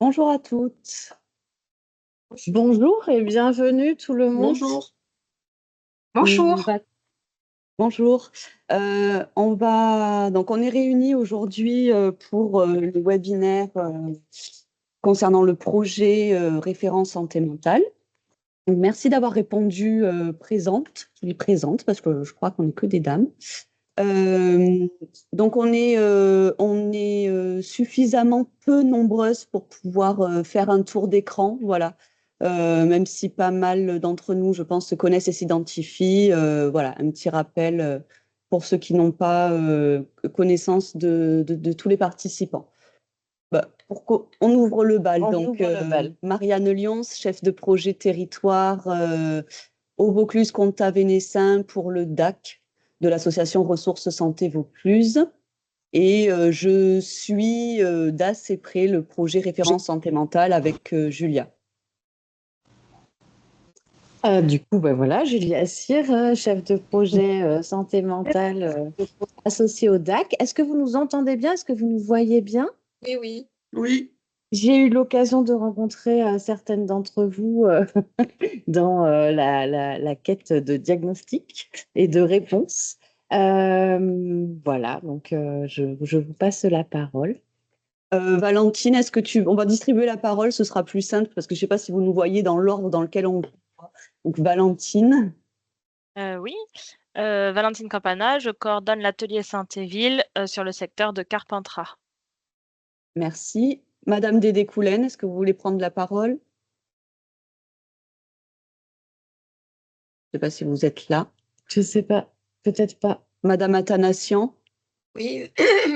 Bonjour à toutes. Bonjour et bienvenue tout le monde. Bonjour. On Bonjour. va- Bonjour. On est réunis aujourd'hui pour le webinaire concernant le projet référence santé mentale. Donc, merci d'avoir répondu présente. Je dis présente parce que je crois qu'on n'est que des dames. Donc on est suffisamment peu nombreuses pour pouvoir faire un tour d'écran, voilà. Même si pas mal d'entre nous, je pense, se connaissent et s'identifient. Voilà, un petit rappel pour ceux qui n'ont pas connaissance de tous les participants. On ouvre le bal. Marianne Lyons, chef de projet territoire au Vaucluse Comtat Vénessin pour le DAC de l'association Ressources Santé Vaucluse. Et je suis d'assez près le projet référence santé mentale avec Julia. Voilà, Julia Cyr, chef de projet santé mentale associée au DAC. Est-ce que vous nous entendez bien? Est-ce que vous nous voyez bien? Oui, oui. Oui. J'ai eu l'occasion de rencontrer certaines d'entre vous dans la quête de diagnostic et de réponse. Voilà, donc je vous passe la parole. Valentine, on va distribuer la parole, ce sera plus simple parce que je ne sais pas si vous nous voyez dans l'ordre dans lequel on voit. Donc Valentine. Oui, Valentine Campana, je coordonne l'atelier Saint-Éville sur le secteur de Carpentras. Merci. Madame Dédé Coulaine, est-ce que vous voulez prendre la parole? Je ne sais pas si vous êtes là. Je ne sais pas, peut-être pas. Madame Athanassian. Oui,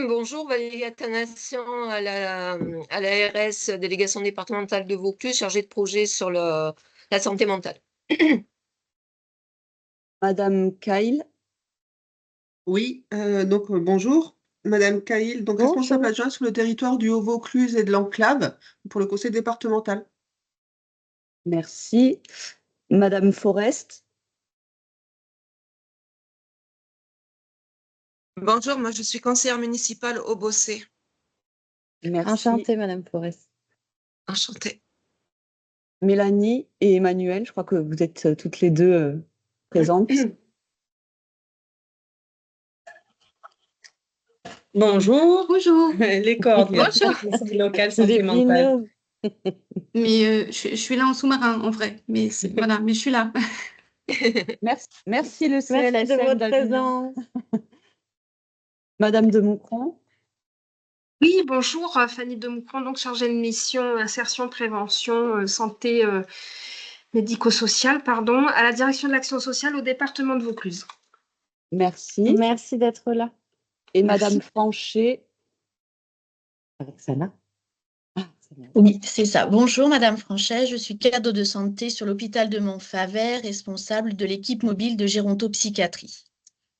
bonjour, Valérie Athanassian à l'ARS, délégation départementale de Vaucluse, chargée de projet sur la santé mentale. Madame Kyle. Oui, bonjour, Madame Caïl, donc Bonjour. responsable adjointe sur le territoire du Haut-Vaucluse et de l'Enclave pour le conseil départemental. Merci. Madame Forest. Bonjour, moi je suis conseillère municipale au Bossé. Merci. Enchantée, Madame Forest. Enchantée. Mélanie et Emmanuel, je crois que vous êtes toutes les deux présentes. Bonjour. Bonjour. Les coordinateurs locales santé mentale. Mais je suis là en sous-marin, en vrai. Mais voilà, mais je suis là. Merci le CLSM Merci de votre d'Avignon. présence. Madame de Moucron. Oui, bonjour, Fanny de Moucron, donc chargée de mission insertion, prévention, santé médico-sociale, pardon, à la direction de l'action sociale au département de Vaucluse. Merci. Merci d'être là. Et Merci. Madame Franchet. Avec Sana. Oui, c'est ça. Bonjour, Madame Franchet. Je suis cadre de santé sur l'hôpital de Montfavet, responsable de l'équipe mobile de gérontopsychiatrie.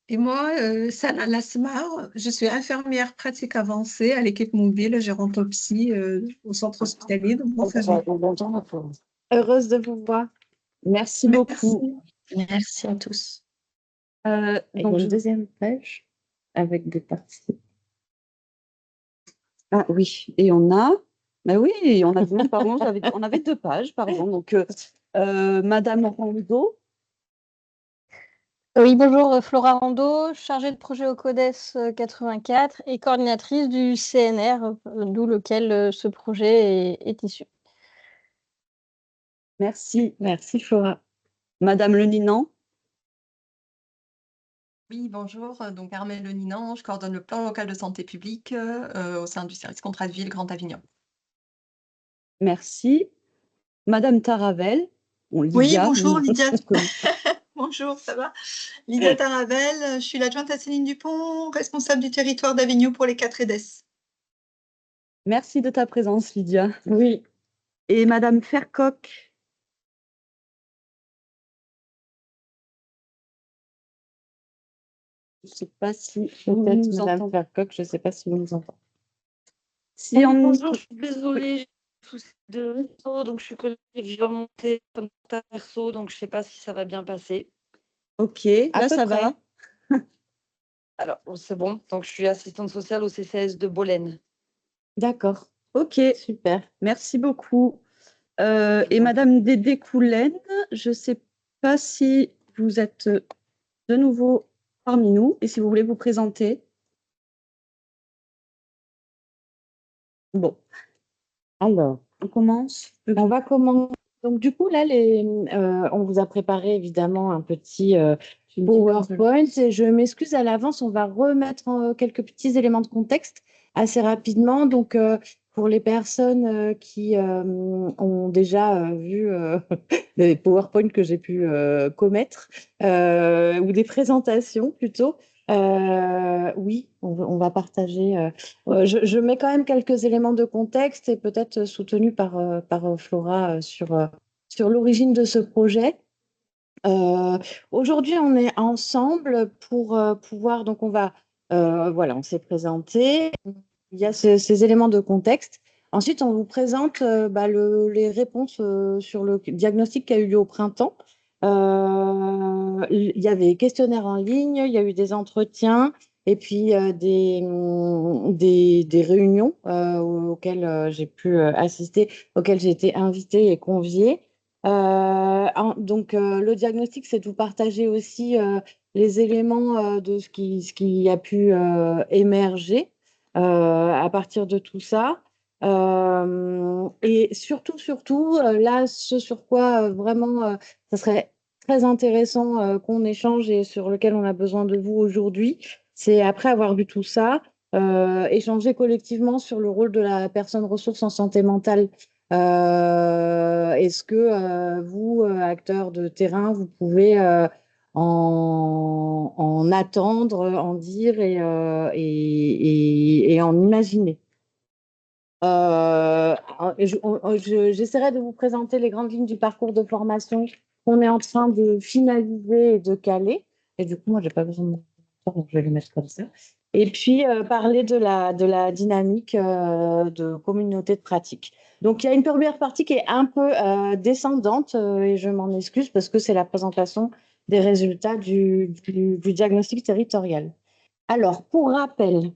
Et moi, Sana Lasmar, je suis infirmière pratique avancée à l'équipe mobile gérontopsie au centre hospitalier de Montfavet. Heureuse de vous voir. Merci beaucoup. Merci à tous. Donc, une deuxième page avec des parties. Ah oui, et on a. Ben oui, on a dit, pardon, on avait 2 pages, pardon. Donc, Madame Rondeau. Oui, bonjour, Flora Rondeau, chargée de projet au CODES 84 et coordinatrice du CNR, d'où lequel ce projet est issu. Merci. Merci, Flora. Madame Leninan. Oui, bonjour, donc Armelle Leninan, je coordonne le plan local de santé publique au sein du service contrat de ville Grand Avignon. Merci. Madame Taravel. Oui, bonjour Lydia. Bonjour, ça va? Lydia Taravel, je suis l'adjointe à Céline Dupont, responsable du territoire d'Avignon pour les 4 EDES. Merci de ta présence, Lydia. Oui. Et Madame Fercoq. Je ne sais pas si vous Peut-être nous Madame entendez. Fercoq, je ne sais pas si vous nous entendez. Si on... Bonjour, je suis désolée, j'ai des soucis de réseau, donc je suis connectée, je vais remonter comme ta perso, donc je ne sais pas si ça va bien passer. Ok, là ça va. Alors, c'est bon, donc je suis assistante sociale au CCS de Bolène. D'accord. Ok, Super. merci beaucoup. Et Madame Dédé Coulaine, je ne sais pas si vous êtes de nouveau parmi nous et si vous voulez vous présenter. Bon, Alors, on commence. on va commencer. Donc, du coup, là, on vous a préparé évidemment un petit PowerPoint et je m'excuse à l'avance, on va remettre quelques petits éléments de contexte assez rapidement. Donc, pour les personnes qui ont déjà vu des PowerPoint que j'ai pu commettre ou des présentations plutôt, oui, on va partager. Je mets quand même quelques éléments de contexte et peut-être soutenu par Flora sur l'origine de ce projet. Aujourd'hui, on est ensemble pour pouvoir, donc voilà, on s'est présenté, il y a ces éléments de contexte. Ensuite, on vous présente les réponses sur le diagnostic qui a eu lieu au printemps. Il y avait des questionnaires en ligne, il y a eu des entretiens et puis des réunions auxquelles j'ai pu assister, auxquelles j'ai été invitée et conviée. Le diagnostic, c'est de vous partager aussi les éléments de ce qui a pu émerger à partir de tout ça. Et surtout, là, ce sur quoi vraiment, ça serait très intéressant qu'on échange et sur lequel on a besoin de vous aujourd'hui, c'est après avoir vu tout ça, échanger collectivement sur le rôle de la personne ressource en santé mentale. Est-ce que vous, acteurs de terrain, vous pouvez en attendre, en dire et en imaginer? J'essaierai de vous présenter les grandes lignes du parcours de formation qu'on est en train de finaliser et de caler. Et du coup, moi, je n'ai pas besoin de mon ordinateur, donc je vais le mettre comme ça. Et puis, parler de la dynamique de communauté de pratique. Donc, il y a une première partie qui est un peu descendante et je m'en excuse parce que c'est la présentation des résultats du diagnostic territorial. Alors, pour rappel,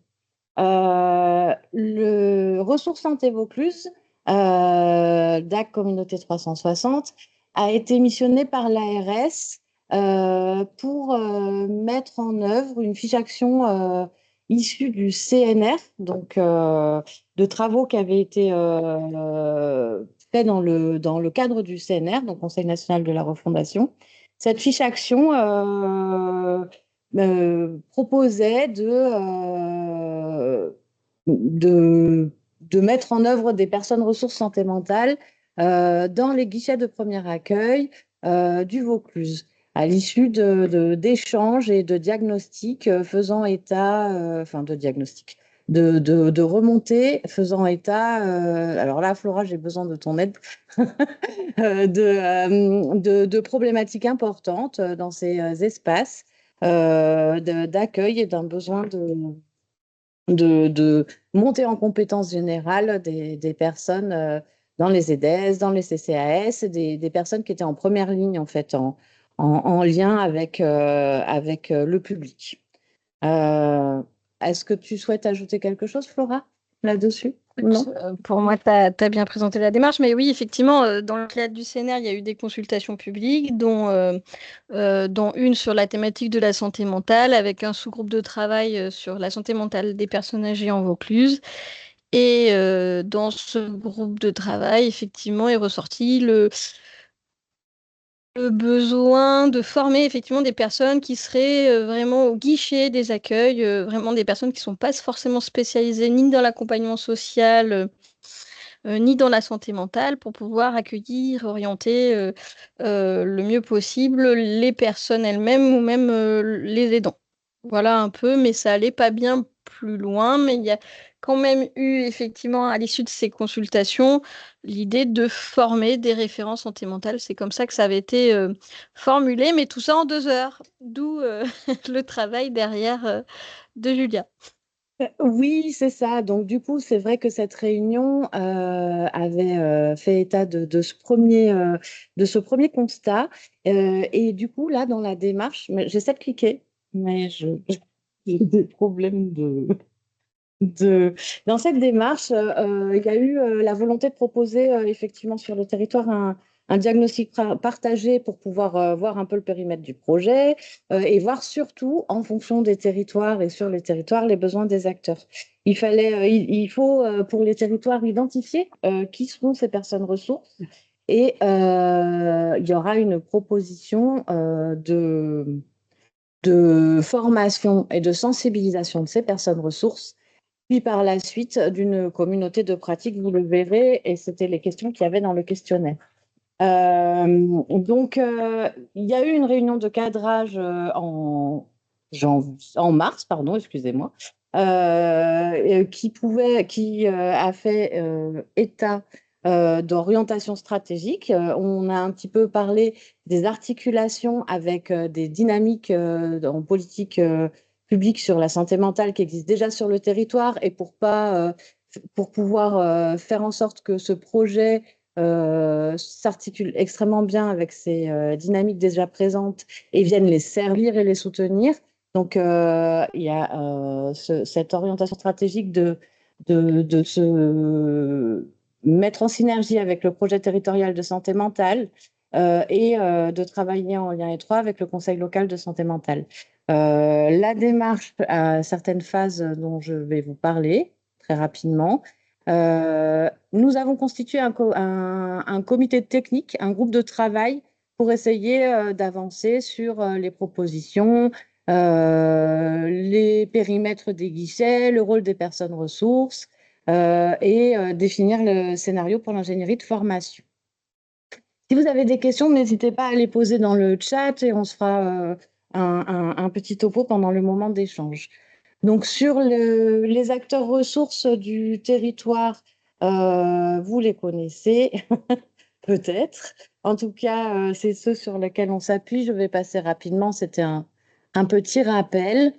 le Ressources Santé Vaucluse, DAC Communauté 360, a été missionné par l'ARS pour mettre en œuvre une fiche action issue du CNR, donc de travaux qui avaient été faits dans le cadre du CNR, donc Conseil national de la refondation. Cette fiche action proposait de mettre en œuvre des personnes ressources santé mentale dans les guichets de premier accueil du Vaucluse, à l'issue d'échanges et de diagnostics faisant état, de remontées faisant état, alors là, Flora, j'ai besoin de ton aide, de problématiques importantes dans ces espaces d'accueil et d'un besoin de monter en compétences générales des personnes dans les EDES, dans les CCAS, des personnes qui étaient en première ligne en fait, en lien avec le public. Est-ce que tu souhaites ajouter quelque chose, Flora, là-dessus? Non. Pour moi, tu as bien présenté la démarche, mais oui, effectivement, dans le cadre du CNR, il y a eu des consultations publiques, dont une sur la thématique de la santé mentale, avec un sous-groupe de travail sur la santé mentale des personnes âgées en Vaucluse. Et dans ce groupe de travail, effectivement, est ressorti le besoin de former effectivement des personnes qui seraient vraiment au guichet des accueils, vraiment des personnes qui ne sont pas forcément spécialisées ni dans l'accompagnement social, ni dans la santé mentale, pour pouvoir accueillir, orienter le mieux possible les personnes elles-mêmes ou même les aidants. Voilà un peu, mais ça allait pas bien plus loin, mais il y a quand même eu effectivement à l'issue de ces consultations l'idée de former des référents santé mentale. C'est comme ça que ça avait été formulé, mais tout ça en 2 heures, d'où le travail derrière de Julia. Oui, c'est ça. Donc, du coup, c'est vrai que cette réunion avait fait état de ce premier constat. Et du coup, là, dans la démarche, j'essaie de cliquer, mais j'ai des problèmes Dans cette démarche, il y a eu la volonté de proposer effectivement sur le territoire un diagnostic partagé pour pouvoir voir un peu le périmètre du projet et voir surtout en fonction des territoires et sur les territoires les besoins des acteurs. Il faut pour les territoires identifier qui seront ces personnes ressources et il y aura une proposition de formation et de sensibilisation de ces personnes ressources, puis par la suite d'une communauté de pratique, vous le verrez, et c'était les questions qu'il y avait dans le questionnaire. Il y a eu une réunion de cadrage en mars, pardon, excusez-moi, qui a fait état d'orientation stratégique. On a un petit peu parlé des articulations avec des dynamiques en politique publique sur la santé mentale qui existent déjà sur le territoire et pour pouvoir faire en sorte que ce projet s'articule extrêmement bien avec ces dynamiques déjà présentes et viennent les servir et les soutenir. Donc, il y a cette orientation stratégique de se mettre en synergie avec le projet territorial de santé mentale et de travailler en lien étroit avec le Conseil local de santé mentale. La démarche a certaines phases dont je vais vous parler très rapidement. Nous avons constitué un comité technique, un groupe de travail pour essayer d'avancer sur les propositions, les périmètres des guichets, le rôle des personnes ressources et définir le scénario pour l'ingénierie de formation. Si vous avez des questions, n'hésitez pas à les poser dans le chat et on se fera un petit topo pendant le moment d'échange. Donc, sur les acteurs ressources du territoire, vous les connaissez peut-être. En tout cas, c'est ceux sur lesquels on s'appuie. Je vais passer rapidement. C'était un petit rappel.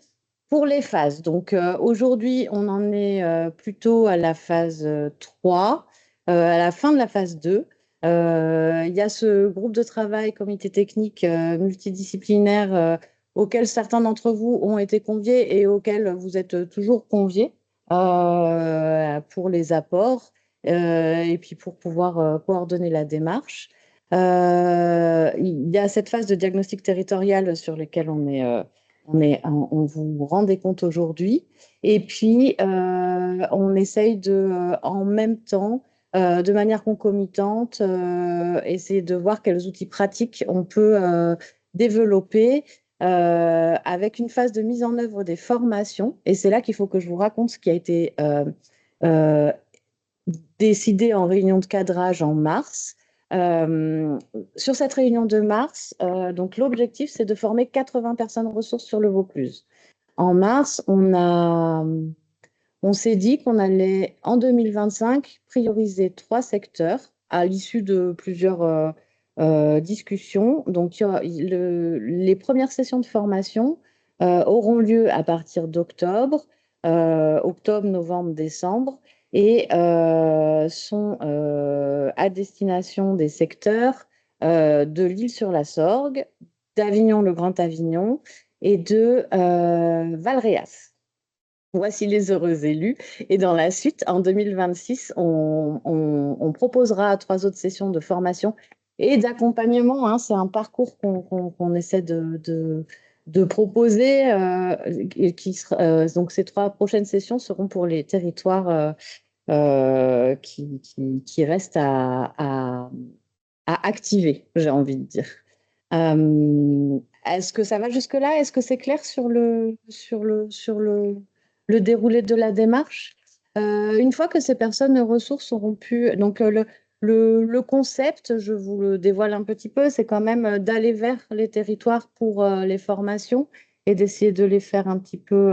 Pour les phases, donc aujourd'hui, on en est plutôt à la phase 3, à la fin de la phase 2. Il y a ce groupe de travail, comité technique multidisciplinaire auquel certains d'entre vous ont été conviés et auquel vous êtes toujours conviés pour les apports et puis pour pouvoir coordonner la démarche. Il y a cette phase de diagnostic territorial sur laquelle on vous rendez compte aujourd'hui. Et puis, on essaye en même temps, de manière concomitante, essayer de voir quels outils pratiques on peut développer avec une phase de mise en œuvre des formations. Et c'est là qu'il faut que je vous raconte ce qui a été décidé en réunion de cadrage en mars. Sur cette réunion de mars, donc l'objectif, c'est de former 80 personnes ressources sur le Vaucluse. En mars, on s'est dit qu'on allait, en 2025, prioriser 3 secteurs à l'issue de plusieurs discussions. Donc, les premières sessions de formation auront lieu à partir d'octobre, novembre, décembre, et sont à destination des secteurs de l'Île-sur-la-Sorgue, d'Avignon, le Grand Avignon, et de Valréas. Voici les heureux élus. Et dans la suite, en 2026, on proposera 3 autres sessions de formation et d'accompagnement. C'est un parcours qu'on essaie de proposer. Donc, ces 3 prochaines sessions seront pour les territoires qui restent à activer, j'ai envie de dire. Est-ce que ça va jusque-là? Est-ce que c'est clair sur le déroulé de la démarche? Une fois que ces personnes ressources auront pu... Donc, le concept, je vous le dévoile un petit peu, c'est quand même d'aller vers les territoires pour les formations et d'essayer de les faire un petit peu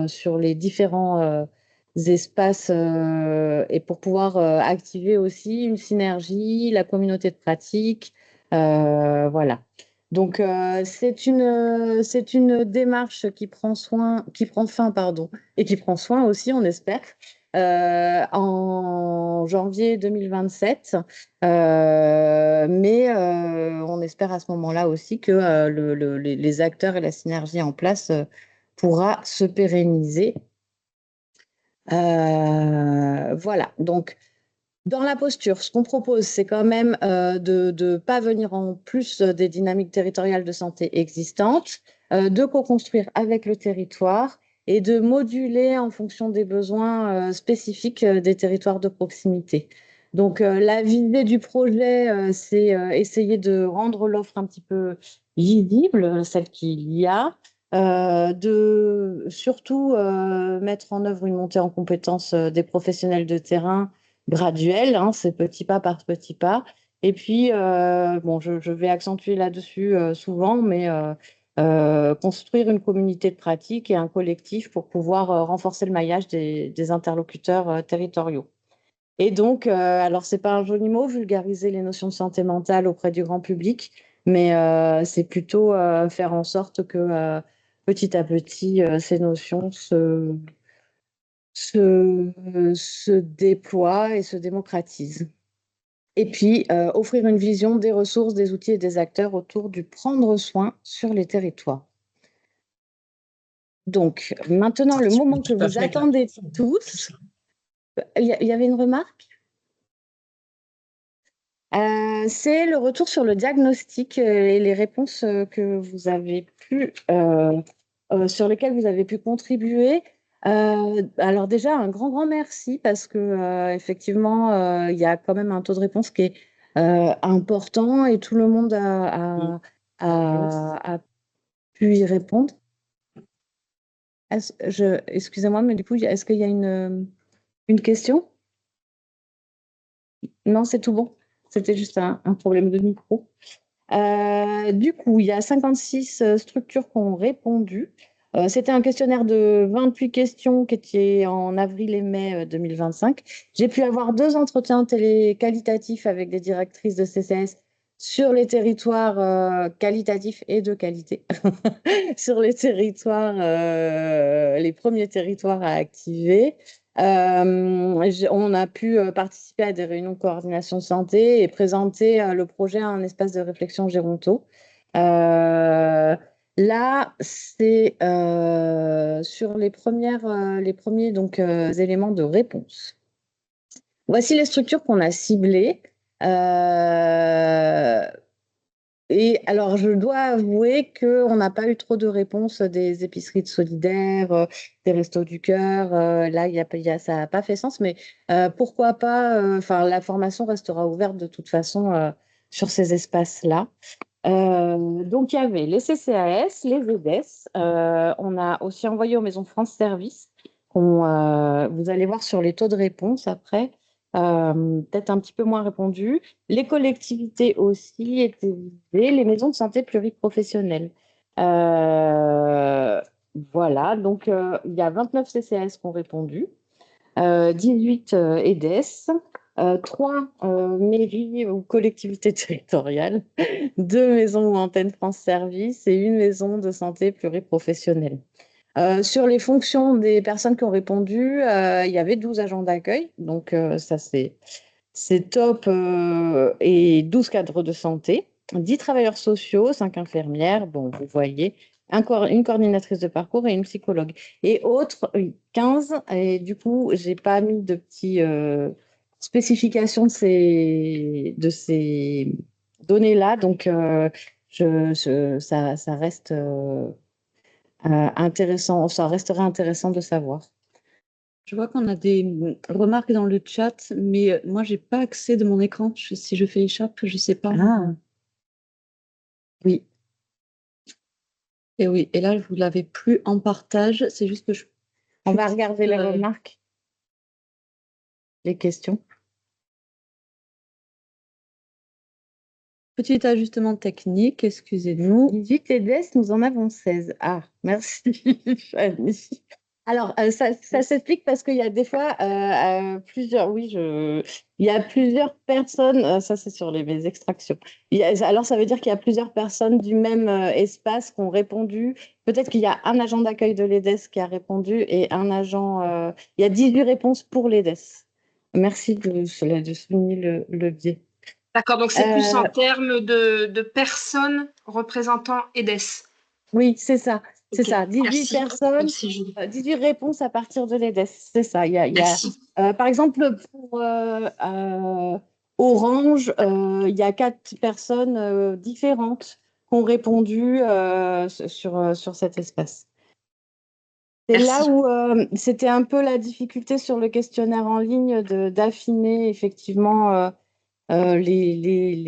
sur les différents espaces et pour pouvoir activer aussi une synergie, la communauté de pratique. Voilà. Donc, c'est une démarche qui prend fin, et qui prend soin aussi, on espère, en janvier 2027. Mais on espère à ce moment-là aussi que les acteurs et la synergie en place pourra se pérenniser. Voilà, donc dans la posture, ce qu'on propose, c'est quand même de ne pas venir en plus des dynamiques territoriales de santé existantes, de co-construire avec le territoire et de moduler en fonction des besoins spécifiques des territoires de proximité. Donc, la visée du projet, c'est essayer de rendre l'offre un petit peu visible, celle qu'il y a, de surtout mettre en œuvre une montée en compétence des professionnels de terrain graduelle, hein, c'est petit pas par petit pas. Et puis, bon, je vais accentuer là-dessus souvent, mais construire une communauté de pratique et un collectif pour pouvoir renforcer le maillage des interlocuteurs territoriaux. Et donc, alors, c'est pas un joli mot, vulgariser les notions de santé mentale auprès du grand public, mais c'est plutôt faire en sorte que petit à petit, ces notions se déploient et se démocratisent. Et puis, offrir une vision des ressources, des outils et des acteurs autour du prendre soin sur les territoires. Donc, maintenant, le moment que vous attendez tous, il y avait une remarque? C'est le retour sur le diagnostic et les réponses que vous avez pu, sur lesquelles vous avez pu contribuer. Alors déjà, un grand merci parce que effectivement, il y a quand même un taux de réponse qui est important et tout le monde a pu y répondre. Excusez-moi, mais du coup, est-ce qu'il y a une question? Non, c'est tout bon. C'était juste un problème de micro. Du coup, il y a 56 structures qui ont répondu. C'était un questionnaire de 28 questions qui était en avril et mai 2025. J'ai pu avoir 2 entretiens qualitatifs avec des directrices de CCS sur les territoires qualitatifs et de qualité, sur les territoires, les premiers territoires à activer. On a pu participer à des réunions de coordination santé et présenter le projet à un espace de réflexion Géronto. Là, c'est sur les premiers donc, éléments de réponse. Voici les structures qu'on a ciblées. Et alors, je dois avouer qu'on n'a pas eu trop de réponses des épiceries de solidaires, des restos du cœur. Là, ça n'a pas fait sens, mais pourquoi pas, la formation restera ouverte de toute façon sur ces espaces-là. Donc, il y avait les CCAS, les EDES. On a aussi envoyé aux maisons France Service. Vous allez voir sur les taux de réponse après. Peut-être un petit peu moins répondu. Les collectivités aussi étaient visées, les maisons de santé pluriprofessionnelles. Voilà, donc il y a 29 CCAS qui ont répondu, 18 EDES, 3 mairies ou collectivités territoriales, 2 maisons ou antennes France Service et 1 maison de santé pluriprofessionnelle. Sur les fonctions des personnes qui ont répondu, il y avait 12 agents d'accueil, donc ça c'est top, et 12 cadres de santé, 10 travailleurs sociaux, 5 infirmières, bon vous voyez, une coordinatrice de parcours et une psychologue. Et autres, 15, et du coup j'ai pas mis de petites spécifications de ces données-là, donc ça reste... intéressant, ça resterait intéressant de savoir. Je vois qu'on a des remarques dans le chat, mais moi, j'ai pas accès de mon écran. Si je fais échappe, je sais pas. Ah. Oui. Et oui, et là, vous l'avez plus en partage. C'est juste que On va regarder les remarques, les questions. Petit ajustement technique, excusez-nous. 18 EDES, nous en avons 16. Ah, merci, Fanny. Alors, ça s'explique parce qu'il y a des fois plusieurs, il y a plusieurs personnes, ça c'est sur mes extractions. Alors, ça veut dire qu'il y a plusieurs personnes du même espace qui ont répondu. Peut-être qu'il y a un agent d'accueil de l'EDES qui a répondu et un agent, il y a 18 réponses pour l'EDES. Merci de souligner le biais. D'accord, donc c'est plus en termes de personnes représentant EDES. Oui, c'est ça. C'est ça, 18 Merci. personnes, Merci, Julie. 18 réponses à partir de l'EDES. C'est ça. Merci. Par exemple, pour Orange, il y a 4 personnes différentes qui ont répondu sur cet espace. C'est là Merci. où c'était un peu la difficulté sur le questionnaire en ligne d'affiner effectivement les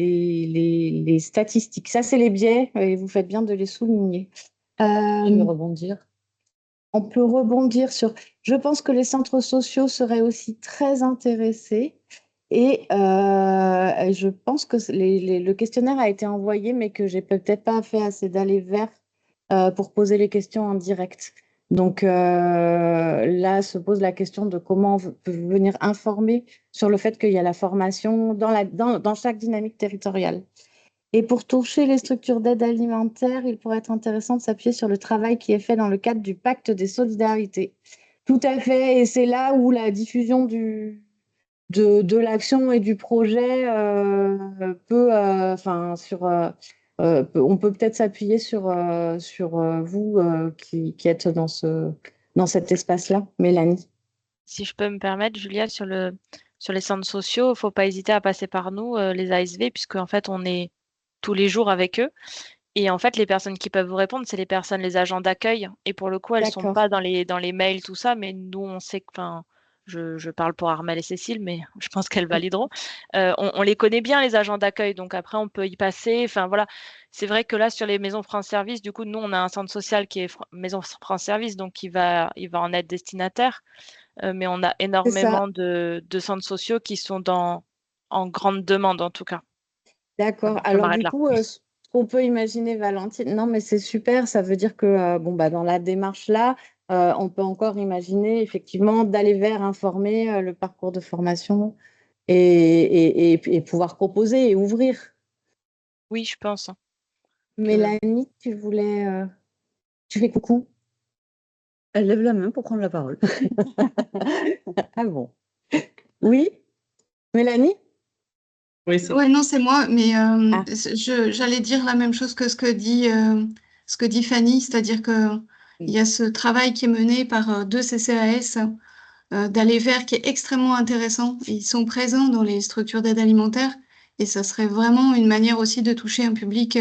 statistiques. Ça, c'est les biais et vous faites bien de les souligner. Je vais rebondir. On peut rebondir sur. Je pense que les centres sociaux seraient aussi très intéressés. Et je pense que le questionnaire a été envoyé, mais que j'ai peut-être pas fait assez d'aller vers pour poser les questions en direct. Donc là se pose la question de comment on peut venir informer sur le fait qu'il y a la formation dans chaque dynamique territoriale. Et pour toucher les structures d'aide alimentaire, il pourrait être intéressant de s'appuyer sur le travail qui est fait dans le cadre du pacte des solidarités. Tout à fait, et c'est là où la diffusion de l'action et du projet on peut peut-être s'appuyer sur vous qui êtes dans cet espace-là, Mélanie. Si je peux me permettre, Julia, sur les centres sociaux, il ne faut pas hésiter à passer par nous, les ASV, puisque en fait, on est tous les jours avec eux. Et en fait, les personnes qui peuvent vous répondre, c'est les agents d'accueil. Et pour le coup, elles ne sont pas dans les mails, tout ça, mais nous, on sait que, enfin, je parle pour Armelle et Cécile, mais je pense qu'elles valideront. On les connaît bien, les agents d'accueil, donc après, on peut y passer. Enfin, voilà. C'est vrai que là, sur les maisons France Service, du coup, nous, on a un centre social qui est Maison France Service, donc il va en être destinataire. Mais on a énormément de centres sociaux qui sont en grande demande, en tout cas. D'accord. Je Alors, m'arrête du là. coup, ce qu'on peut imaginer, Valentine, non, mais c'est super. Ça veut dire que dans la démarche-là, on peut encore imaginer effectivement d'aller vers informer le parcours de formation et pouvoir proposer et ouvrir. Oui, je pense. Mélanie, tu voulais. Tu fais coucou? Elle lève la main pour prendre la parole. Ah bon? Oui? Mélanie? Oui, c'est. Ouais, non, c'est moi, mais Ah. j'allais dire la même chose que ce que dit Fanny, c'est-à-dire que il y a ce travail qui est mené par 2 CCAS d'aller vers qui est extrêmement intéressant. Ils sont présents dans les structures d'aide alimentaire et ça serait vraiment une manière aussi de toucher un public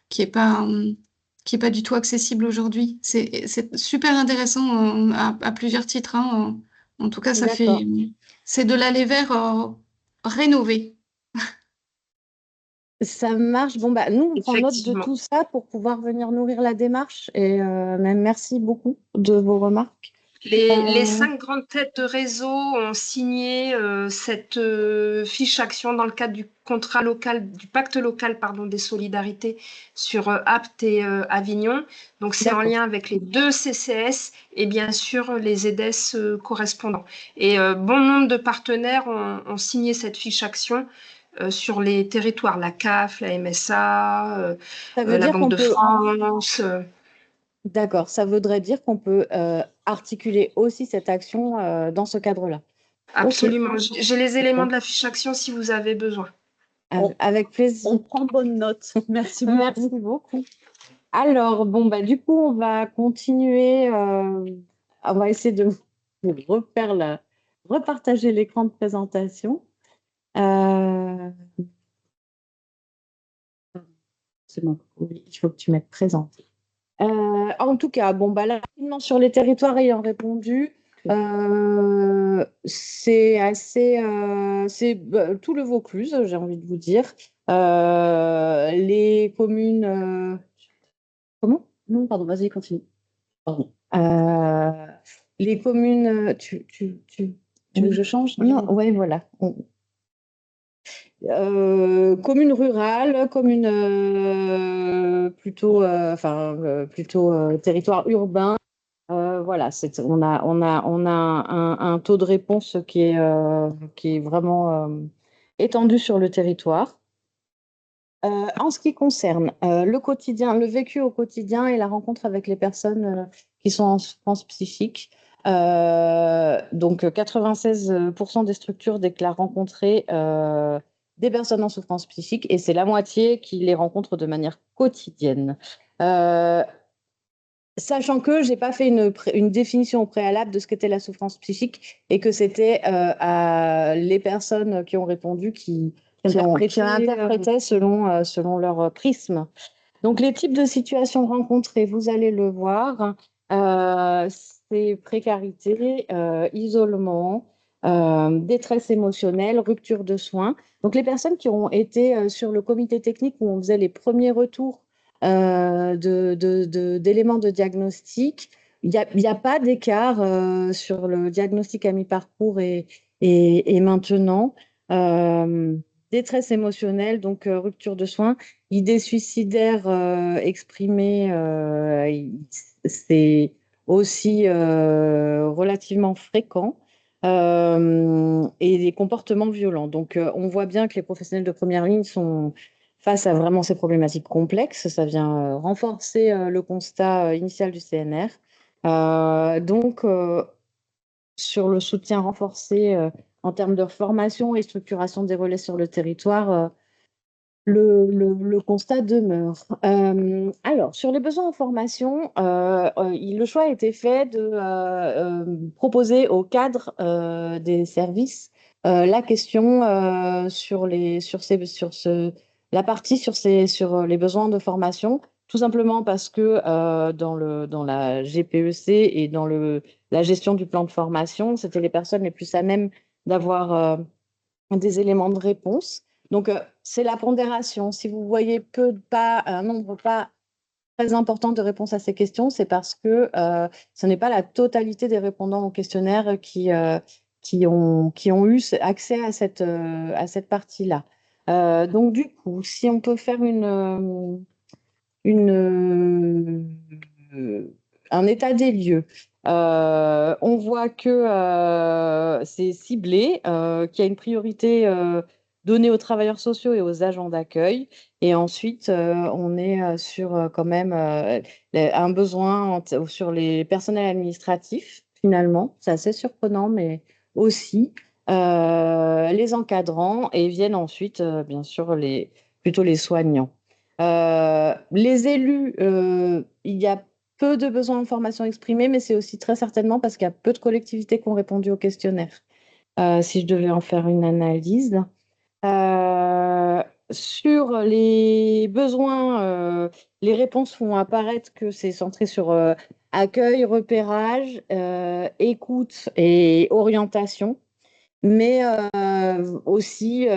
qui est pas du tout accessible aujourd'hui. C'est super intéressant à plusieurs titres, hein. En tout cas, D'accord. c'est de l'aller vers rénové. Ça marche. Bon, nous, on prend note de Effectivement. tout ça pour pouvoir venir nourrir la démarche. Et même merci beaucoup de vos remarques. Les 5 grandes têtes de réseau ont signé cette fiche action dans le cadre du contrat local, du pacte local des solidarités sur Apt et Avignon. Donc c'est en lien avec les 2 CCS et bien sûr les EDES correspondants. Et bon nombre de partenaires ont signé cette fiche action sur les territoires, la CAF, la MSA, la Banque de France. D'accord, ça voudrait dire qu'on peut articuler aussi cette action dans ce cadre-là. Absolument. Okay. J'ai les éléments de la fiche action si vous avez besoin. Avec plaisir. On prend bonne note. Merci beaucoup. Merci beaucoup. Alors, du coup, on va continuer. On va essayer de repartager l'écran de présentation. C'est bon, oui, il faut que tu mettes présenté. En tout cas, là, rapidement sur les territoires ayant répondu, c'est assez, tout le Vaucluse, j'ai envie de vous dire. Les communes. Comment? Non, pardon, vas-y, continue. Pardon. Les communes. Tu veux que je change? Non, ouais, voilà. Commune rurale, commune plutôt territoire urbain. Voilà, on a un taux de réponse qui est vraiment étendu sur le territoire. En ce qui concerne le quotidien, le vécu au quotidien et la rencontre avec les personnes qui sont en souffrance psychique, donc 96% des structures déclarent rencontrer des personnes en souffrance psychique et c'est la moitié qui les rencontre de manière quotidienne. Sachant que je n'ai pas fait une définition au préalable de ce qu'était la souffrance psychique et que c'était les personnes qui ont répondu qui interprétaient selon leur prisme. Donc, les types de situations rencontrées, vous allez le voir, c'est précarité, isolement, détresse émotionnelle, rupture de soins. Donc, les personnes qui ont été sur le comité technique où on faisait les premiers retours d'éléments de diagnostic, il n'y a pas d'écart sur le diagnostic à mi-parcours et maintenant. Détresse émotionnelle, donc rupture de soins. Idées suicidaires exprimées, c'est aussi relativement fréquent. Et des comportements violents. Donc, on voit bien que les professionnels de première ligne sont face à vraiment ces problématiques complexes. Ça vient renforcer le constat initial du CNR. Donc, sur le soutien renforcé en termes de formation et structuration des relais sur le territoire, le constat demeure. Alors, sur les besoins en formation, le choix a été fait de proposer au cadre des services la question sur la partie sur les besoins de formation, tout simplement parce que dans la GPEC et dans la gestion du plan de formation, c'était les personnes les plus à même d'avoir des éléments de réponse. Donc, c'est la pondération. Si vous voyez un nombre pas très important de réponses à ces questions, c'est parce que ce n'est pas la totalité des répondants au questionnaire qui ont eu accès à cette partie-là. Donc, du coup, si on peut faire un état des lieux, on voit que c'est ciblé, qu'il y a une priorité donnée aux travailleurs sociaux et aux agents d'accueil. Et ensuite, on est sur quand même un besoin sur les personnels administratifs, finalement. C'est assez surprenant, mais aussi les encadrants et viennent ensuite, bien sûr, plutôt les soignants. Les élus, il y a peu de besoins en formation exprimés, mais c'est aussi très certainement parce qu'il y a peu de collectivités qui ont répondu au questionnaire. Si je devais en faire une analyse. Sur les besoins, les réponses font apparaître que c'est centré sur accueil, repérage, écoute et orientation, mais aussi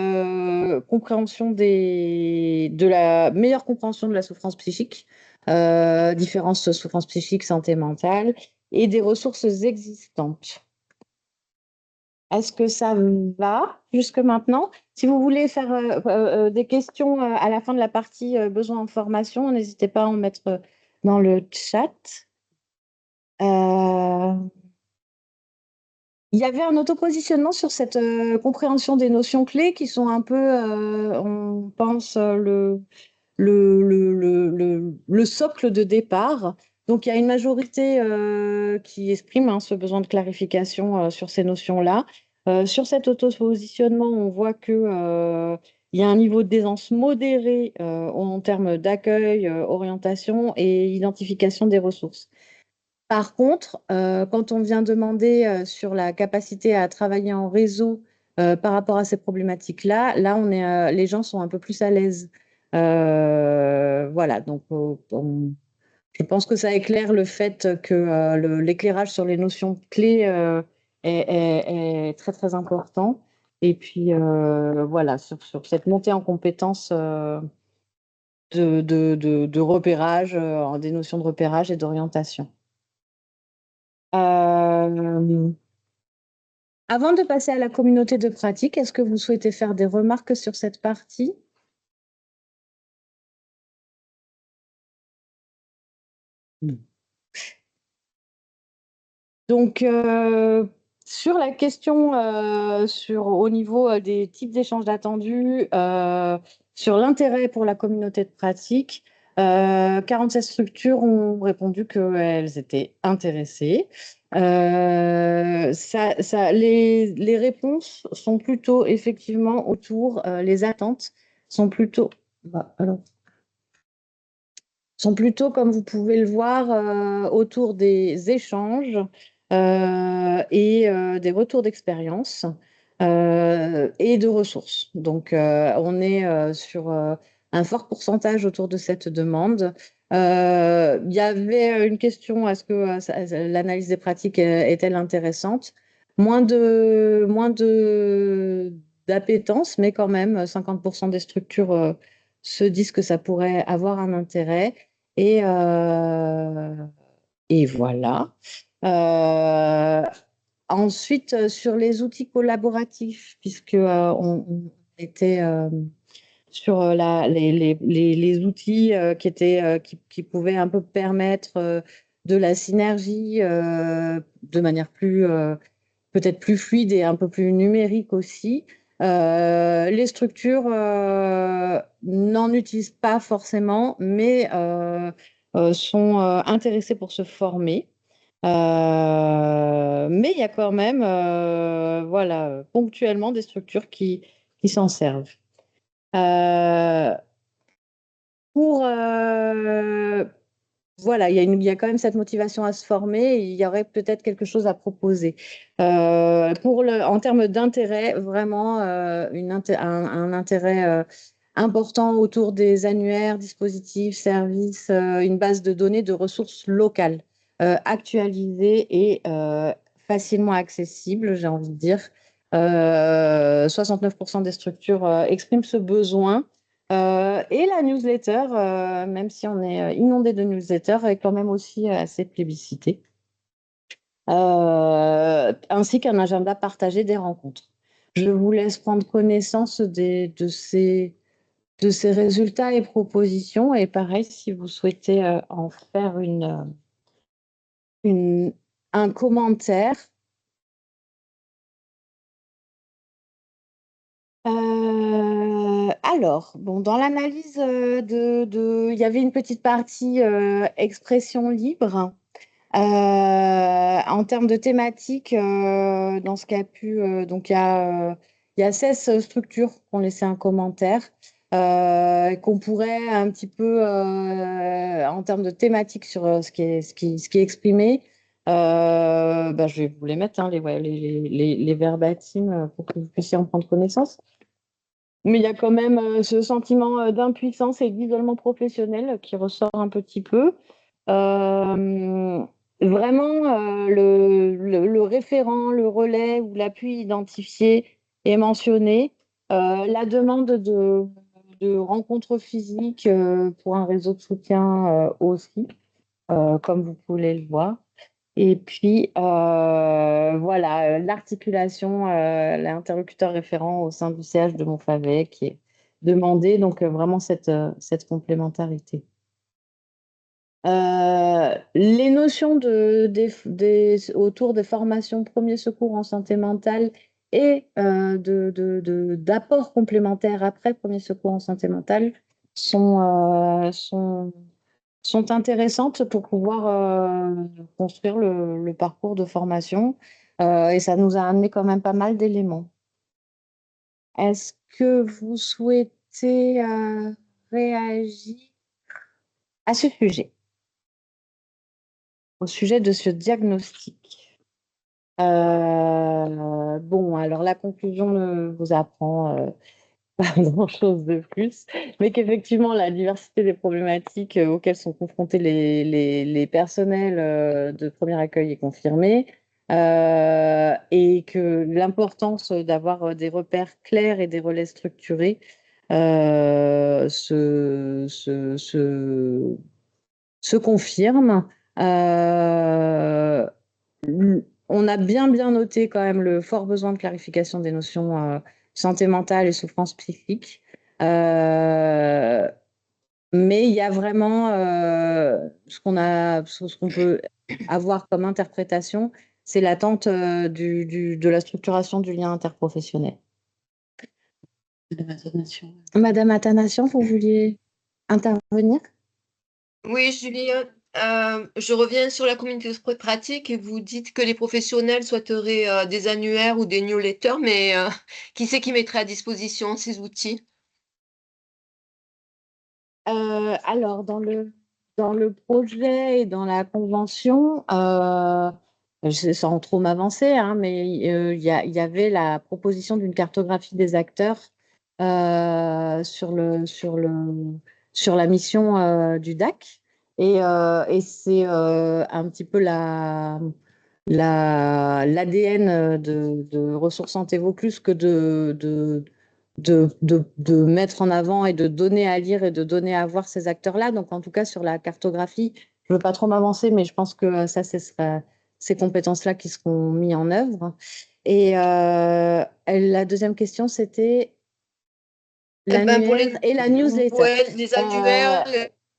compréhension de la meilleure compréhension de la souffrance psychique, différentes souffrances psychiques, santé mentale et des ressources existantes. Est-ce que ça va jusque maintenant? Si vous voulez faire des questions à la fin de la partie besoin en formation, n'hésitez pas à en mettre dans le chat. Il y avait un autopositionnement sur cette compréhension des notions clés qui sont un peu, on pense, le socle de départ. Donc, il y a une majorité qui exprime ce besoin de clarification sur ces notions-là. Sur cet autopositionnement, on voit qu'il y a un niveau d'aisance modéré en termes d'accueil, orientation et identification des ressources. Par contre, quand on vient demander sur la capacité à travailler en réseau par rapport à ces problématiques-là, là, les gens sont un peu plus à l'aise. Voilà, donc je pense que ça éclaire le fait que l'éclairage sur les notions clés est très, très important. Et puis, voilà, sur cette montée en compétences de repérage, des notions de repérage et d'orientation. Avant de passer à la communauté de pratique, est-ce que vous souhaitez faire des remarques sur cette partie? Donc, sur la question au niveau des types d'échanges attendus, sur l'intérêt pour la communauté de pratique, 47 structures ont répondu qu'elles étaient intéressées. Les réponses sont plutôt effectivement autour, les attentes sont plutôt... sont plutôt, comme vous pouvez le voir, autour des échanges et des retours d'expérience et de ressources. Donc, on est sur un fort pourcentage autour de cette demande. Il y avait une question, est-ce que l'analyse des pratiques est-elle intéressante? Moins d'appétence, mais quand même, 50% des structures se disent que ça pourrait avoir un intérêt. Et voilà. Euh, Ensuite, sur les outils collaboratifs, puisque on était sur les outils qui pouvaient un peu permettre de la synergie de manière peut-être plus fluide et un peu plus numérique aussi. Les structures n'en utilisent pas forcément, mais sont intéressées pour se former. Mais il y a quand même, voilà, ponctuellement des structures qui s'en servent. Pour voilà, il y a quand même cette motivation à se former. Il y aurait peut-être quelque chose à proposer. En termes d'intérêt, vraiment un intérêt important autour des annuaires, dispositifs, services, une base de données de ressources locales actualisée et facilement accessible, j'ai envie de dire. 69% des structures expriment ce besoin. Et la newsletter, même si on est inondé de newsletters, est quand même aussi assez plébiscitée. Ainsi qu'un agenda partagé des rencontres. Je vous laisse prendre connaissance de ces résultats et propositions. Et pareil, si vous souhaitez en faire un commentaire. Alors, bon, dans l'analyse il y avait une petite partie expression libre. En termes de thématique, dans ce qu'a pu, donc il y a 16 structures qui ont laissé un commentaire, qu'on pourrait un petit peu, en termes de thématique sur ce qui est exprimé, je vais vous les mettre, hein, les verbatims, pour que vous puissiez en prendre connaissance. Mais il y a quand même ce sentiment d'impuissance et d'isolement professionnel qui ressort un petit peu. Vraiment, le référent, le relais ou l'appui identifié est mentionné. La demande de rencontres physiques pour un réseau de soutien aussi, comme vous pouvez le voir. Et puis, voilà, l'articulation, l'interlocuteur référent au sein du CH de Montfavet qui est demandé, donc vraiment cette complémentarité. Les notions autour des formations premiers secours en santé mentale et d'apports complémentaires après premiers secours en santé mentale sont intéressantes pour pouvoir construire le parcours de formation. Et ça nous a amené quand même pas mal d'éléments. Est-ce que vous souhaitez réagir à ce sujet? Au sujet de ce diagnostic. Bon, alors la conclusion ne vous apprend pas grand-chose de plus, mais qu'effectivement, la diversité des problématiques auxquelles sont confrontés les personnels de premier accueil est confirmée, et que l'importance d'avoir des repères clairs et des relais structurés se confirme. On a bien noté quand même le fort besoin de clarification des notions santé mentale et souffrance psychique. Mais il y a vraiment ce qu'on peut avoir comme interprétation, c'est l'attente de la structuration du lien interprofessionnel. Madame Athanasian, vous vouliez intervenir? Oui, Julien, je reviens sur la communauté pratique et vous dites que les professionnels souhaiteraient des annuaires ou des newsletters, mais qui c'est qui mettrait à disposition ces outils? Alors, dans dans le projet et dans la convention, sans trop m'avancer, hein, mais il y avait la proposition d'une cartographie des acteurs sur la mission du DAC. Et c'est un petit peu l'ADN de Ressources Santé Vaucluse que de mettre en avant et de donner à lire et de donner à voir ces acteurs-là. Donc, en tout cas, sur la cartographie, je ne veux pas trop m'avancer, mais je pense que ça, ce sera ces compétences-là qui seront mises en œuvre. Et la deuxième question, c'était l'annuaire et la newsletter. Ouais, les annuaires,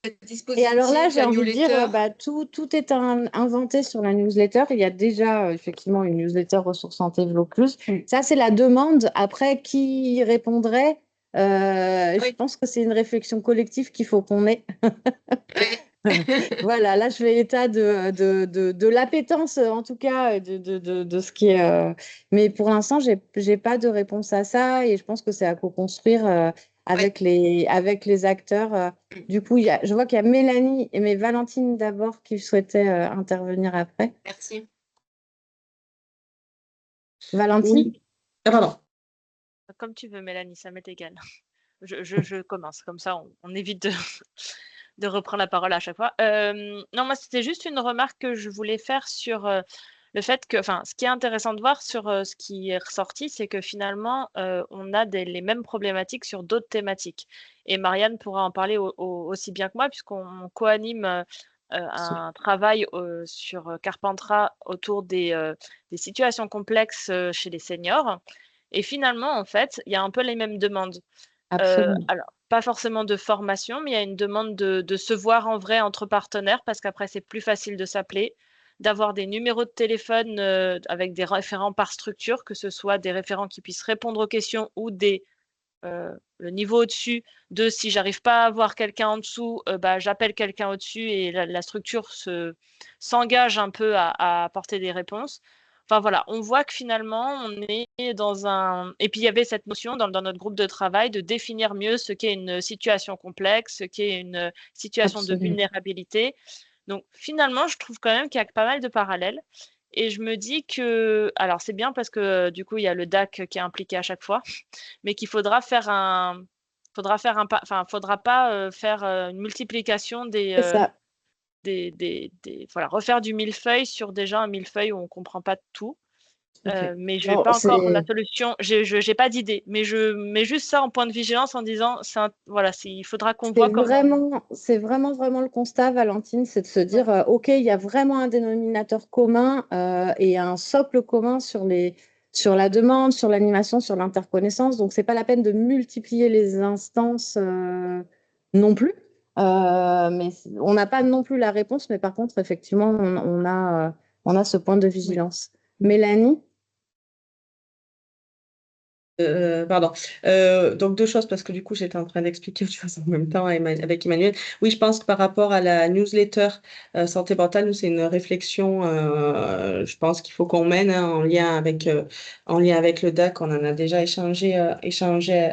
les dispositifs, et alors là, j'ai la envie de dire, newsletter. tout est inventé sur la newsletter. Il y a déjà effectivement une newsletter Ressources Santé Vaucluse. Ça, c'est la demande. Après, qui y répondrait Je pense que c'est une réflexion collective qu'il faut qu'on ait. Voilà, là, je fais état de l'appétence, en tout cas, de ce qui est. Mais pour l'instant, j'ai pas de réponse à ça et je pense que c'est à co-construire avec les acteurs. Du coup, je vois qu'il y a Mélanie mais Valentine d'abord qui souhaitait intervenir après. Merci. Valentine? Oui. Ah, pardon. Comme tu veux, Mélanie, ça m'est égal. Je commence, comme ça on évite de reprendre la parole à chaque fois. Non, moi, c'était juste une remarque que je voulais faire sur le fait que, enfin, ce qui est intéressant de voir sur ce qui est ressorti, c'est que finalement, on a les mêmes problématiques sur d'autres thématiques. Et Marianne pourra en parler aussi bien que moi, puisqu'on co-anime un travail sur Carpentras autour des situations complexes chez les seniors. Et finalement, en fait, il y a un peu les mêmes demandes. Alors, pas forcément de formation, mais il y a une demande de se voir en vrai entre partenaires parce qu'après, c'est plus facile de s'appeler, d'avoir des numéros de téléphone avec des référents par structure, que ce soit des référents qui puissent répondre aux questions ou le niveau au-dessus de si j'arrive pas à voir quelqu'un en dessous, j'appelle quelqu'un au-dessus et la structure s'engage un peu à apporter des réponses. Enfin voilà, on voit que finalement, on est dans un... Et puis il y avait cette notion dans notre groupe de travail de définir mieux ce qu'est une situation complexe, ce qu'est une situation de vulnérabilité. Donc finalement, je trouve quand même qu'il y a pas mal de parallèles. Et je me dis que, alors c'est bien parce que du coup, il y a le DAC qui est impliqué à chaque fois, mais qu'il faudra faire faudra pas faire une multiplication C'est ça. voilà, refaire du millefeuille sur déjà un millefeuille où on comprend pas tout. Mais je vais Non, pas encore la solution. J'ai pas d'idée, mais je mets juste ça en point de vigilance en disant, voilà, il faudra qu'on voit comment. C'est vraiment le constat, Valentine, c'est de se dire, OK, il y a vraiment un dénominateur commun et un socle commun sur la demande, sur l'animation, sur l'interconnaissance. Donc, c'est pas la peine de multiplier les instances non plus. Mais on n'a pas non plus la réponse, mais par contre, effectivement, on a ce point de vigilance. Mélanie? Pardon. Donc deux choses parce que du coup j'étais en train d'expliquer autre chose en même temps avec Emmanuel. Oui, je pense que par rapport à la newsletter santé mentale, nous c'est une réflexion. Je pense qu'il faut qu'on mène en lien avec le DAC. On en a déjà échangé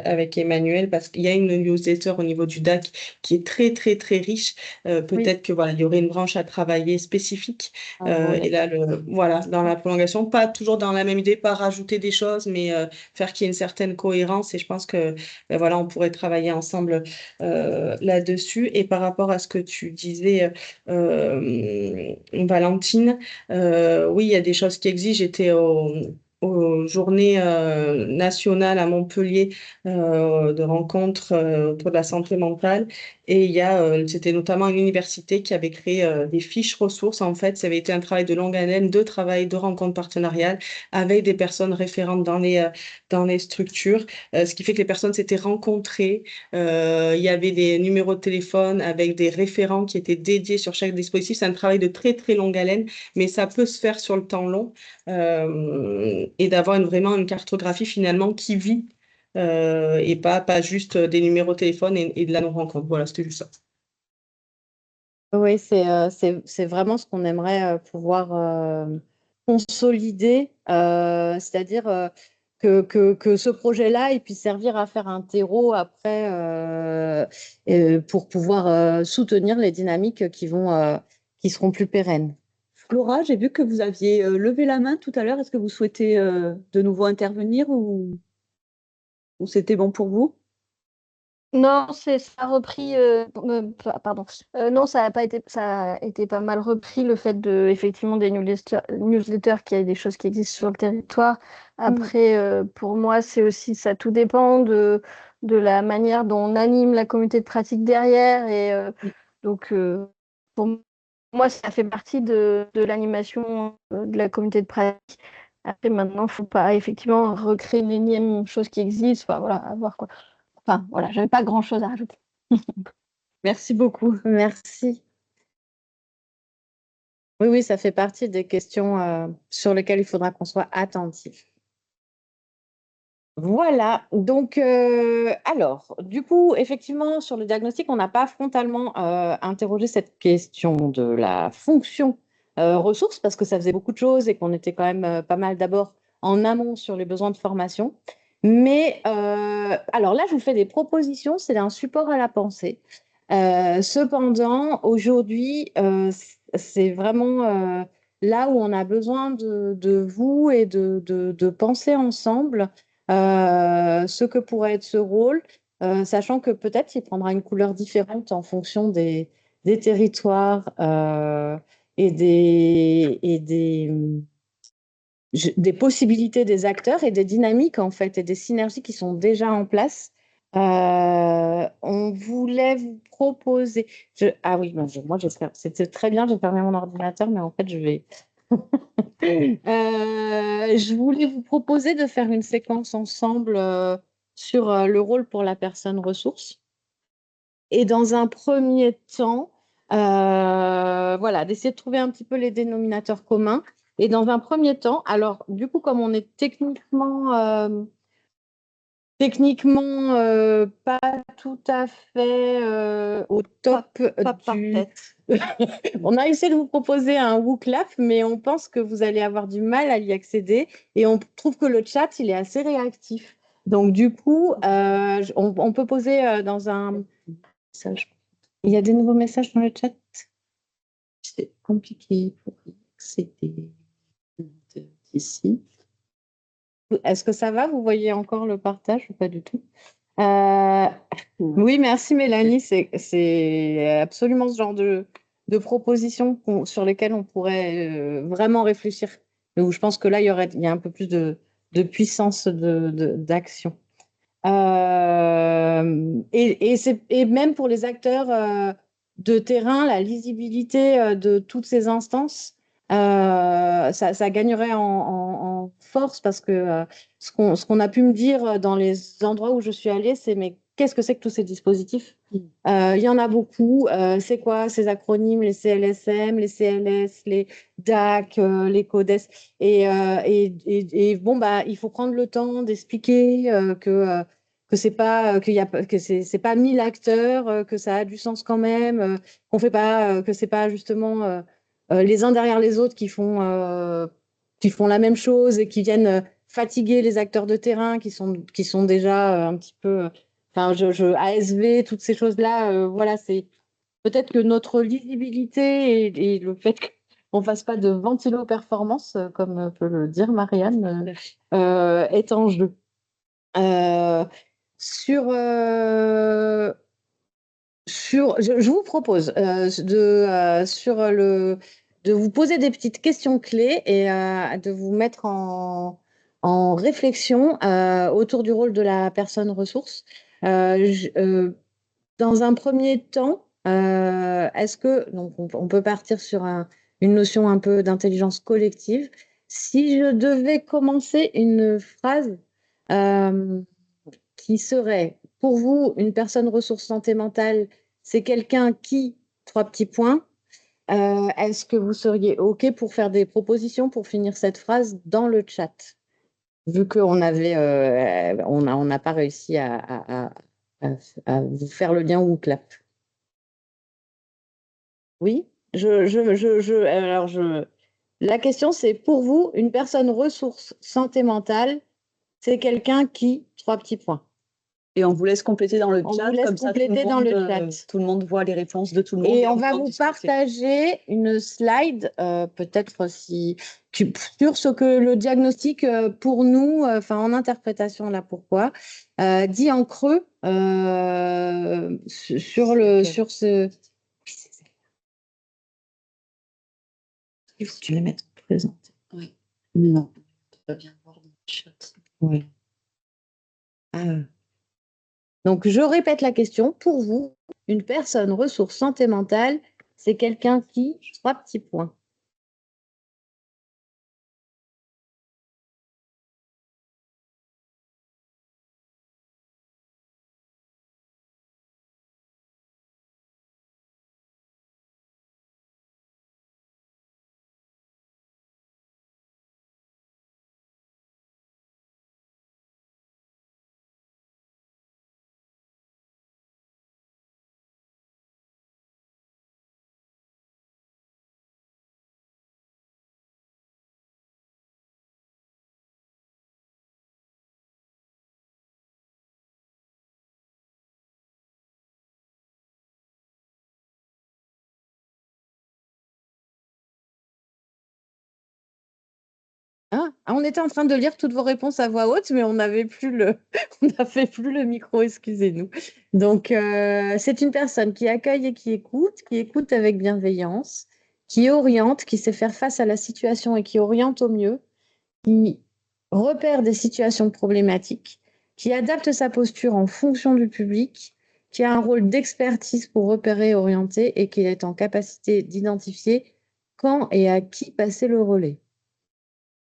avec Emmanuel parce qu'il y a une newsletter au niveau du DAC qui est très très très riche. Peut-être que voilà, il y aurait une branche à travailler spécifique. Et là voilà, dans la prolongation, pas toujours dans la même idée, pas rajouter des choses, mais faire qu'il y ait une certaine cohérence et je pense que voilà, on pourrait travailler ensemble là-dessus. Et par rapport à ce que tu disais, Valentine, oui, il y a des choses qui existent. J'étais aux journées nationales à Montpellier de rencontres autour de la santé mentale. Et c'était notamment une université qui avait créé des fiches ressources. En fait, ça avait été un travail de longue haleine, de travail, de rencontres partenariales avec des personnes référentes dans les structures, ce qui fait que les personnes s'étaient rencontrées. Il y avait des numéros de téléphone avec des référents qui étaient dédiés sur chaque dispositif. C'est un travail de très, très longue haleine, mais ça peut se faire sur le temps long et d'avoir vraiment une cartographie finalement qui vit et pas juste des numéros de téléphone et de la non-rencontre. Voilà, c'était juste ça. Oui, c'est vraiment ce qu'on aimerait pouvoir consolider, c'est-à-dire que ce projet-là il puisse servir à faire un terreau après pour pouvoir soutenir les dynamiques qui seront plus pérennes. Flora, j'ai vu que vous aviez levé la main tout à l'heure. Est-ce que vous souhaitez de nouveau intervenir ou c'était bon pour vous? Non, ça a repris. Pardon. Non, ça a été pas mal repris le fait de effectivement des newsletters, qu'il y a des choses qui existent sur le territoire. Après, pour moi, c'est aussi ça. Tout dépend de la manière dont on anime la communauté de pratique derrière. Et donc, pour moi, ça fait partie de l'animation de la communauté de pratique. Après, maintenant, il ne faut pas effectivement recréer une énième chose qui existe. Enfin, voilà, à voir quoi. Enfin, voilà, j'avais pas grand-chose à rajouter. Merci beaucoup. Merci. Oui, oui, ça fait partie des questions sur lesquelles il faudra qu'on soit attentif. Voilà, donc alors, du coup, effectivement, sur le diagnostic, on n'a pas frontalement interrogé cette question de la fonction ressources parce que ça faisait beaucoup de choses et qu'on était quand même pas mal d'abord en amont sur les besoins de formation. Mais alors là, je vous fais des propositions, c'est un support à la pensée. Cependant, aujourd'hui, c'est vraiment là où on a besoin de vous et de penser ensemble ce que pourrait être ce rôle, sachant que peut-être il prendra une couleur différente en fonction des territoires et des possibilités des acteurs et des dynamiques en fait et des synergies qui sont déjà en place. On voulait vous proposer. Ah oui, moi c'était très bien, j'ai fermé mon ordinateur, mais en fait je vais. Je voulais vous proposer de faire une séquence ensemble sur le rôle pour la personne ressource. Et dans un premier temps, voilà, d'essayer de trouver un petit peu les dénominateurs communs. Et dans un premier temps, alors du coup, comme on est techniquement pas tout à fait au top On a essayé de vous proposer un WooClap, mais on pense que vous allez avoir du mal à y accéder et on trouve que le chat, il est assez réactif. Donc du coup, on peut poser dans un message. Il y a des nouveaux messages dans le chat? C'est compliqué pour y accéder ici. Est-ce que ça va? Vous voyez encore le partage ou pas du tout? Oui, merci Mélanie. C'est absolument ce genre de propositions sur lesquelles on pourrait vraiment réfléchir. Donc, je pense que là, il y a un peu plus de puissance d'action. Et même pour les acteurs de terrain, la lisibilité de toutes ces instances, ça gagnerait en force parce que ce qu'on a pu me dire dans les endroits où je suis allée, c'est mais qu'est-ce que c'est que tous ces dispositifs? Il y en a beaucoup. C'est quoi ces acronymes, les CLSM, les CLS, les DAC, les CODES? Et bon, bah, il faut prendre le temps d'expliquer que c'est pas que c'est pas 1000 acteurs, que ça a du sens quand même, qu'on fait pas que c'est pas justement les uns derrière les autres qui font la même chose et qui viennent fatiguer les acteurs de terrain qui sont déjà un petit peu enfin ASV, toutes ces choses-là, voilà, c'est peut-être que notre lisibilité et le fait qu'on ne fasse pas de ventilo-performance, comme peut le dire Marianne, est en jeu. Je vous propose de vous poser des petites questions clés et de vous mettre en réflexion autour du rôle de la personne ressource. Dans un premier temps, est-ce que, donc on peut partir sur une notion un peu d'intelligence collective. Si je devais commencer une phrase qui serait, pour vous, une personne ressource santé mentale, c'est quelqu'un qui, 3 petits points, est-ce que vous seriez OK pour faire des propositions pour finir cette phrase dans le chat? Vu qu'on on n'a pas réussi à vous faire le lien ou clap. Oui, la question c'est pour vous, une personne ressource santé mentale, c'est quelqu'un qui, 3 petits points. Et on vous laisse compléter dans le On chat, vous laisse comme ça compléter dans le chat. tout le monde voit les réponses de tout le monde. Et on va peut en vous discuter. partager une slide, peut-être sur ce que le diagnostic pour nous, en interprétation là pourquoi, dit en creux sur ce. Il faut que tu les mettes présentes. Oui. Mais non, tu vas bien voir dans le chat. Oui. Donc, je répète la question. Pour vous, une personne ressource santé mentale, c'est quelqu'un qui, 3 petits points. On était en train de lire toutes vos réponses à voix haute, mais on n'avait plus le micro, excusez-nous. Donc, c'est une personne qui accueille et qui écoute avec bienveillance, qui oriente, qui sait faire face à la situation et qui oriente au mieux, qui repère des situations problématiques, qui adapte sa posture en fonction du public, qui a un rôle d'expertise pour repérer et orienter et qui est en capacité d'identifier quand et à qui passer le relais,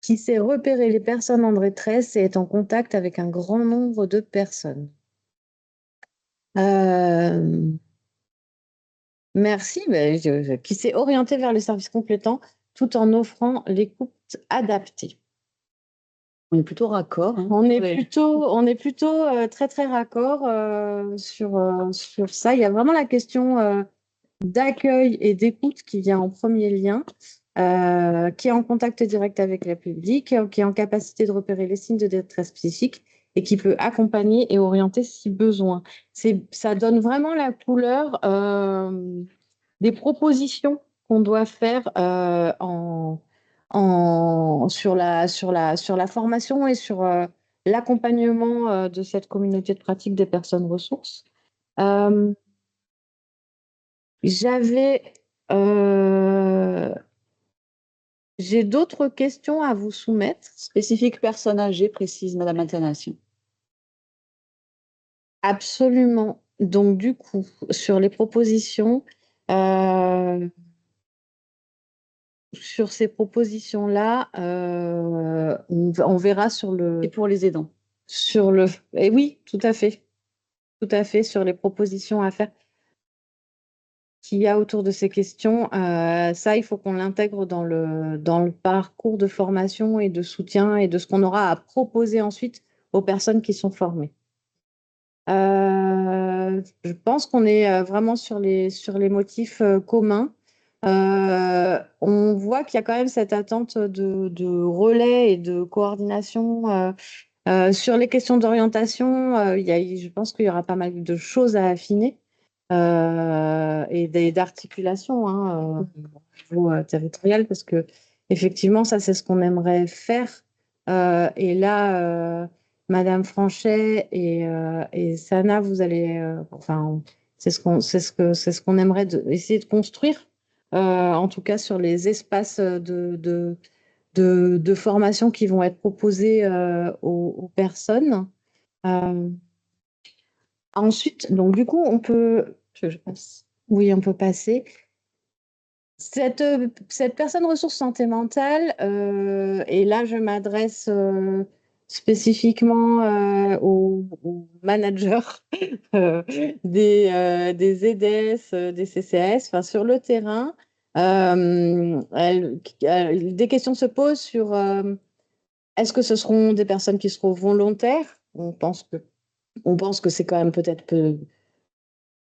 qui sait repérer les personnes en détresse et est en contact avec un grand nombre de personnes. Merci, qui s'est orienté vers le service complétant tout en offrant l'écoute adaptée. On est plutôt raccord. Hein, on est plutôt très, très raccord sur ça. Il y a vraiment la question d'accueil et d'écoute qui vient en premier lien. Qui est en contact direct avec le public, qui est en capacité de repérer les signes de détresse psychique et qui peut accompagner et orienter si besoin. Ça donne vraiment la couleur des propositions qu'on doit faire sur la formation et sur l'accompagnement de cette communauté de pratique des personnes ressources. J'ai d'autres questions à vous soumettre. Spécifique personne âgée, précise Madame Internation. Absolument. Donc, du coup, sur les propositions, sur ces propositions-là, on verra sur le... Et pour les aidants. Et oui, tout à fait. Tout à fait, sur les propositions à faire qu'il y a autour de ces questions. Ça, il faut qu'on l'intègre dans le parcours de formation et de soutien et de ce qu'on aura à proposer ensuite aux personnes qui sont formées. Je pense qu'on est vraiment sur les motifs communs. On voit qu'il y a quand même cette attente de relais et de coordination. Sur les questions d'orientation, je pense qu'il y aura pas mal de choses à affiner. Et d'articulation au niveau territorial, parce que effectivement, ça, c'est ce qu'on aimerait faire. Et là, Madame Franchet et Sana, vous allez, c'est ce qu'on aimerait essayer de construire, en tout cas sur les espaces de formation qui vont être proposés aux personnes. Ensuite, donc du coup, on peut... Je passe. Oui, on peut passer. Cette personne ressource santé mentale, et là, je m'adresse spécifiquement aux managers des EDS, des CCAS, sur le terrain. Des questions se posent sur est-ce que ce seront des personnes qui seront volontaires? On pense que c'est quand même peut-être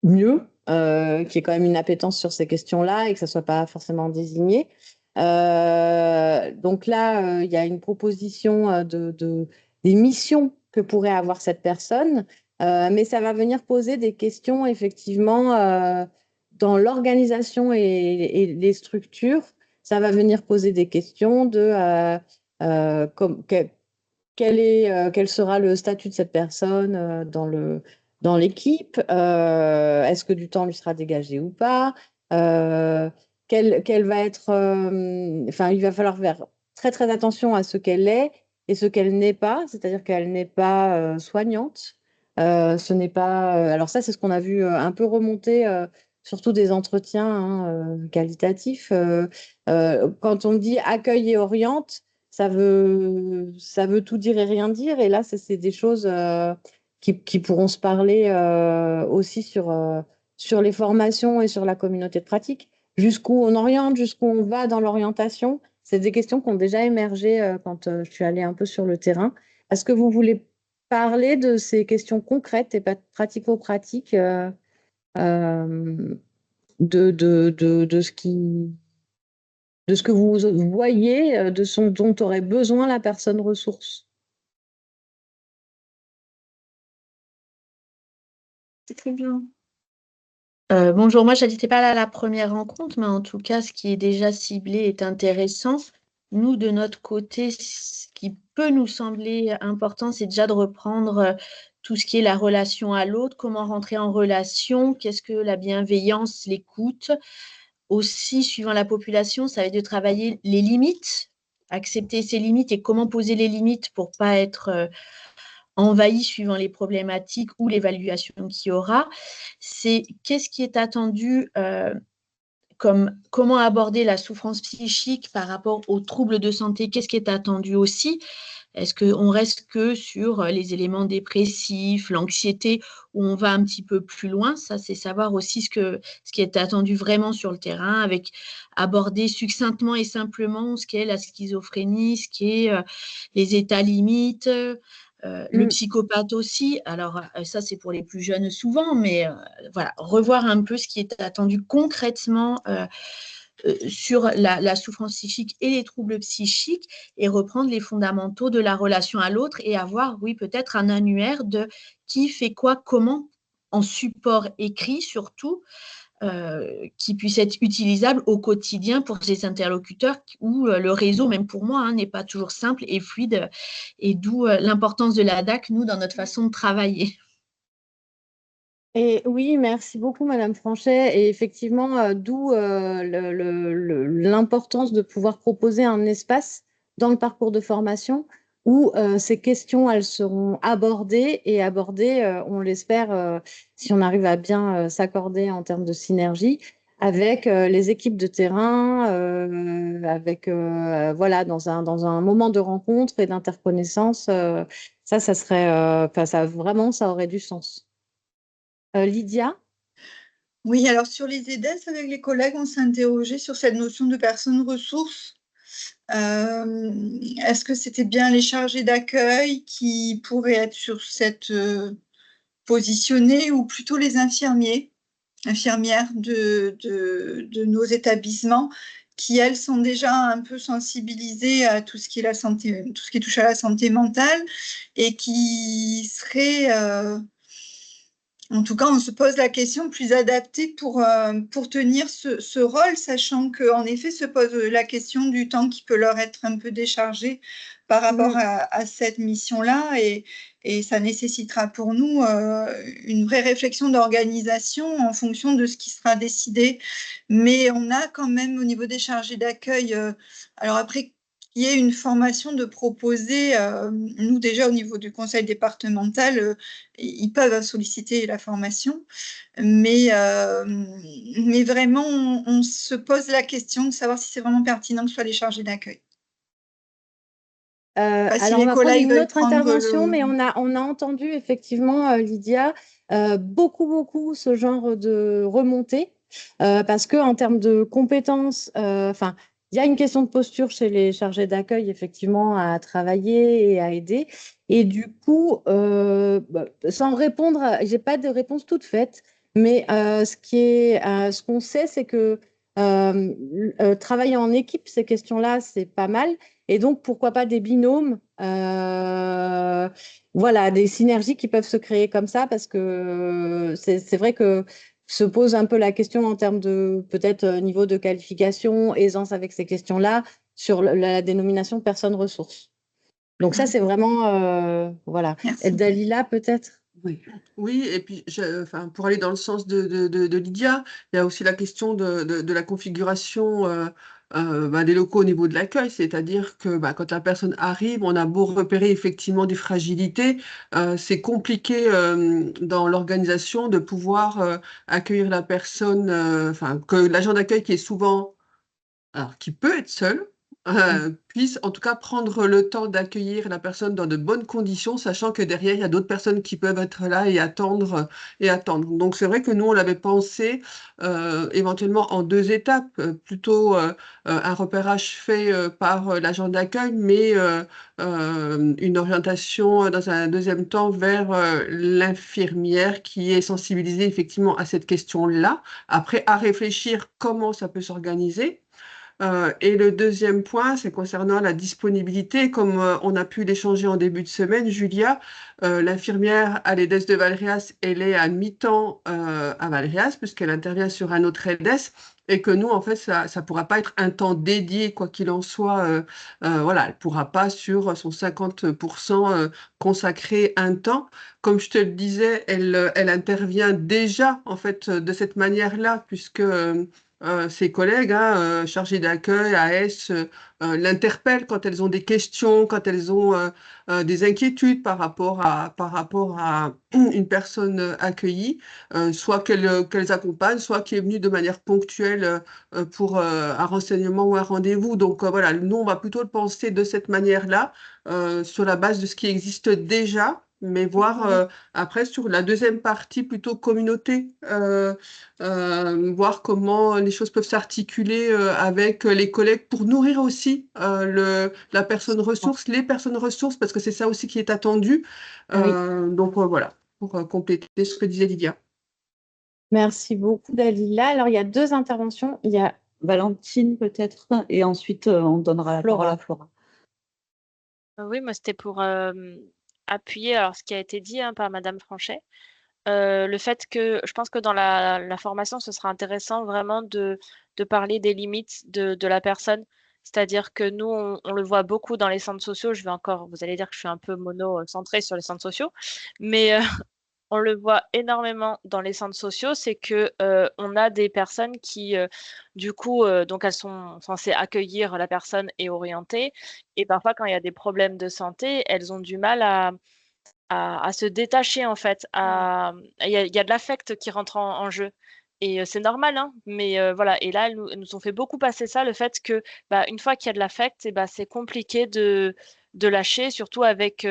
mieux, qu'il y ait quand même une appétence sur ces questions-là et que ça ne soit pas forcément désigné. Donc là, il y a une proposition des missions que pourrait avoir cette personne, mais ça va venir poser des questions effectivement dans l'organisation et les structures. Ça va venir poser des questions de quel sera le statut de cette personne dans l'équipe, est-ce que du temps lui sera dégagé ou pas, quelle va être, enfin, il va falloir faire très très attention à ce qu'elle est et ce qu'elle n'est pas, c'est-à-dire qu'elle n'est pas soignante. Ce n'est pas. Alors ça, c'est ce qu'on a vu un peu remonter, surtout des entretiens qualitatifs. Quand on dit accueil et oriente, ça veut tout dire et rien dire. Et là, c'est des choses qui pourront se parler aussi sur les formations et sur la communauté de pratique. Jusqu'où on oriente, jusqu'où on va dans l'orientation. C'est des questions qui ont déjà émergé quand je suis allée un peu sur le terrain. Est-ce que vous voulez parler de ces questions concrètes et pratico-pratiques de ce que vous voyez, dont aurait besoin la personne ressource? C'est très bien. Bonjour, moi, je n'étais pas là à la première rencontre, mais en tout cas, ce qui est déjà ciblé est intéressant. Nous, de notre côté, ce qui peut nous sembler important, c'est déjà de reprendre tout ce qui est la relation à l'autre, comment rentrer en relation, qu'est-ce que la bienveillance, l'écoute. Aussi, suivant la population, ça va être de travailler les limites, accepter ses limites et comment poser les limites pour ne pas être envahi suivant les problématiques ou l'évaluation qu'il y aura. C'est qu'est-ce qui est attendu comme comment aborder la souffrance psychique par rapport aux troubles de santé, qu'est-ce qui est attendu aussi? Est-ce qu'on reste que sur les éléments dépressifs, l'anxiété, ou on va un petit peu plus loin? Ça, c'est savoir aussi ce qui est attendu vraiment sur le terrain, avec aborder succinctement et simplement ce qu'est la schizophrénie, ce qui est les états limites, le psychopathe aussi. Alors, ça, c'est pour les plus jeunes souvent, mais voilà, revoir un peu ce qui est attendu concrètement sur la souffrance psychique et les troubles psychiques et reprendre les fondamentaux de la relation à l'autre et avoir, oui, peut-être un annuaire de qui fait quoi, comment, en support écrit surtout, qui puisse être utilisable au quotidien pour ces interlocuteurs où le réseau, même pour moi, n'est pas toujours simple et fluide, et d'où l'importance de la DAC, nous, dans notre façon de travailler. Et oui, merci beaucoup, Madame Franchet. Et effectivement, d'où l'importance de pouvoir proposer un espace dans le parcours de formation où ces questions, elles seront abordées et abordées, on l'espère, si on arrive à bien s'accorder en termes de synergie, avec les équipes de terrain, avec voilà, dans un moment de rencontre et d'interconnaissance. Ça serait, ça vraiment, ça aurait du sens. Lydia? Oui, alors sur les EDES, avec les collègues, on s'est interrogé sur cette notion de personnes ressources. Est-ce que c'était bien les chargés d'accueil qui pourraient être sur cette positionnés ou plutôt les infirmières de nos établissements qui, elles, sont déjà un peu sensibilisées à tout ce qui est la santé, tout ce qui touche à la santé mentale et qui seraient en tout cas, on se pose la question plus adaptée pour tenir ce rôle, sachant qu'en effet se pose la question du temps qui peut leur être un peu déchargé par rapport à cette mission-là. Et ça nécessitera pour nous une vraie réflexion d'organisation en fonction de ce qui sera décidé. Mais on a quand même au niveau des chargés d'accueil, alors après, il y ait une formation de proposer, nous déjà au niveau du conseil départemental, ils peuvent solliciter la formation, mais vraiment on se pose la question de savoir si c'est vraiment pertinent que ce soit les chargés d'accueil. Alors, on va prendre une autre intervention, mais on a entendu effectivement, Lydia, beaucoup ce genre de remontée, parce qu'en termes de compétences, enfin, il y a une question de posture chez les chargés d'accueil, effectivement, à travailler et à aider. Et du coup, sans répondre, je n'ai pas de réponse toute faite, mais ce qu'on sait, c'est que travailler en équipe, ces questions-là, c'est pas mal. Et donc, pourquoi pas des binômes voilà, des synergies qui peuvent se créer comme ça parce que c'est vrai que se pose un peu la question en termes de peut-être niveau de qualification, aisance avec ces questions-là sur la dénomination personne ressource. Donc ça, c'est vraiment, voilà. Et Dalila, peut-être? Oui. Oui, et puis enfin, pour aller dans le sens de Lydia, il y a aussi la question de la configuration des locaux au niveau de l'accueil, c'est-à-dire que quand la personne arrive, on a beau repérer effectivement des fragilités, c'est compliqué dans l'organisation de pouvoir accueillir la personne, enfin que l'agent d'accueil qui est souvent alors qui peut être seul, puisse en tout cas prendre le temps d'accueillir la personne dans de bonnes conditions, sachant que derrière, il y a d'autres personnes qui peuvent être là et attendre, et attendre. Donc c'est vrai que nous, on l'avait pensé, éventuellement en 2 étapes, plutôt, un repérage fait, par, l'agent d'accueil, mais, une orientation, dans un deuxième temps vers, l'infirmière qui est sensibilisée effectivement à cette question-là. Après, à réfléchir comment ça peut s'organiser. Et le deuxième point, c'est concernant la disponibilité. Comme on a pu l'échanger en début de semaine, Julia, l'infirmière à l'EDES de Valréas, elle est à mi-temps à Valréas, puisqu'elle intervient sur un autre EDES, et que nous, en fait, ça ne pourra pas être un temps dédié, quoi qu'il en soit. Voilà, elle ne pourra pas, sur son 50%, consacrer un temps. Comme je te le disais, elle intervient déjà, en fait, de cette manière-là, puisque ses collègues chargés d'accueil, AS, l'interpellent quand elles ont des questions, quand elles ont des inquiétudes par rapport à une personne accueillie, soit qu'elles accompagnent, soit qui est venue de manière ponctuelle pour un renseignement ou un rendez-vous. Donc voilà, nous, on va plutôt le penser de cette manière-là, sur la base de ce qui existe déjà, mais voir après sur la deuxième partie plutôt communauté, voir comment les choses peuvent s'articuler avec les collègues pour nourrir aussi la personne ressource, les personnes ressources, parce que c'est ça aussi qui est attendu. Donc voilà, pour compléter ce que disait Lydia. Merci beaucoup, Dalila. Alors, il y a 2 interventions. Il y a Valentine peut-être, et ensuite on donnera la parole à Flora. Oui, moi, c'était pour appuyer alors, ce qui a été dit par Madame Franchet. Le fait que je pense que dans la formation, ce sera intéressant vraiment de parler des limites de la personne. C'est-à-dire que nous, on le voit beaucoup dans les centres sociaux. Vous allez dire que je suis un peu mono-centrée sur les centres sociaux, mais on le voit énormément dans les centres sociaux, c'est que on a des personnes qui, du coup, donc elles sont censées accueillir la personne et orienter, et parfois quand il y a des problèmes de santé, elles ont du mal à se détacher en fait, il y a de l'affect qui rentre en jeu, et c'est normal, hein, mais voilà, et là, elles nous ont fait beaucoup passer ça, le fait que, une fois qu'il y a de l'affect, et c'est compliqué de lâcher, surtout avec,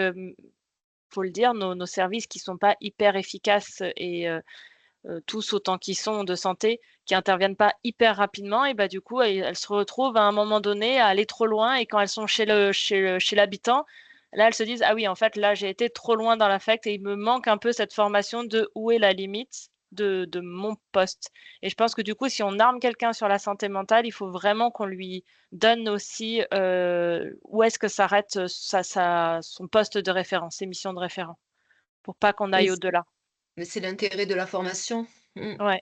faut le dire, nos services qui sont pas hyper efficaces, et tous autant qu'ils sont de santé, qui interviennent pas hyper rapidement, et du coup, elles se retrouvent à un moment donné à aller trop loin, et quand elles sont chez l'habitant, là, elles se disent: «Ah oui, en fait, là, j'ai été trop loin dans l'affect et il me manque un peu cette formation de où est la limite de mon poste», et je pense que du coup, si on arme quelqu'un sur la santé mentale, il faut vraiment qu'on lui donne aussi, où est-ce que s'arrête, son poste de référent, ses missions de référent, pour pas qu'on aille au-delà. Mais c'est l'intérêt de la formation. Ouais.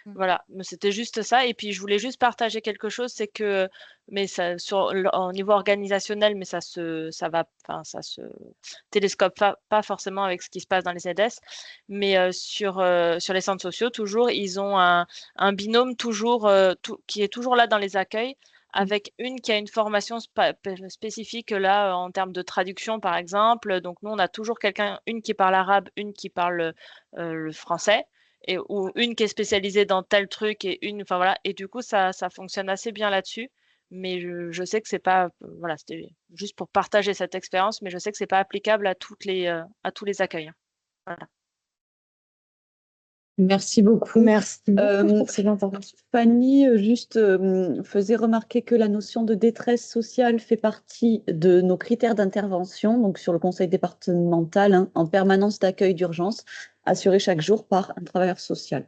Voilà, mais c'était juste ça, et puis je voulais juste partager quelque chose, c'est que mais ça au niveau organisationnel, mais ça se télescope pas forcément avec ce qui se passe dans les ZS, mais sur les centres sociaux, toujours, ils ont un binôme toujours, qui est toujours là dans les accueils, avec une qui a une formation spécifique là, en termes de traduction, par exemple. Donc nous, on a toujours une qui parle arabe, une qui parle, le français, ou une qui est spécialisée dans tel truc, et enfin voilà, et du coup ça fonctionne assez bien là-dessus, mais je sais que c'est pas, voilà, c'était juste pour partager cette expérience, mais je sais que c'est pas applicable à tous les accueils, hein. Voilà. Merci beaucoup. Merci beaucoup pour cette intervention. Fanny juste faisait remarquer que la notion de détresse sociale fait partie de nos critères d'intervention, donc sur le conseil départemental, en permanence d'accueil d'urgence, assuré chaque jour par un travailleur social.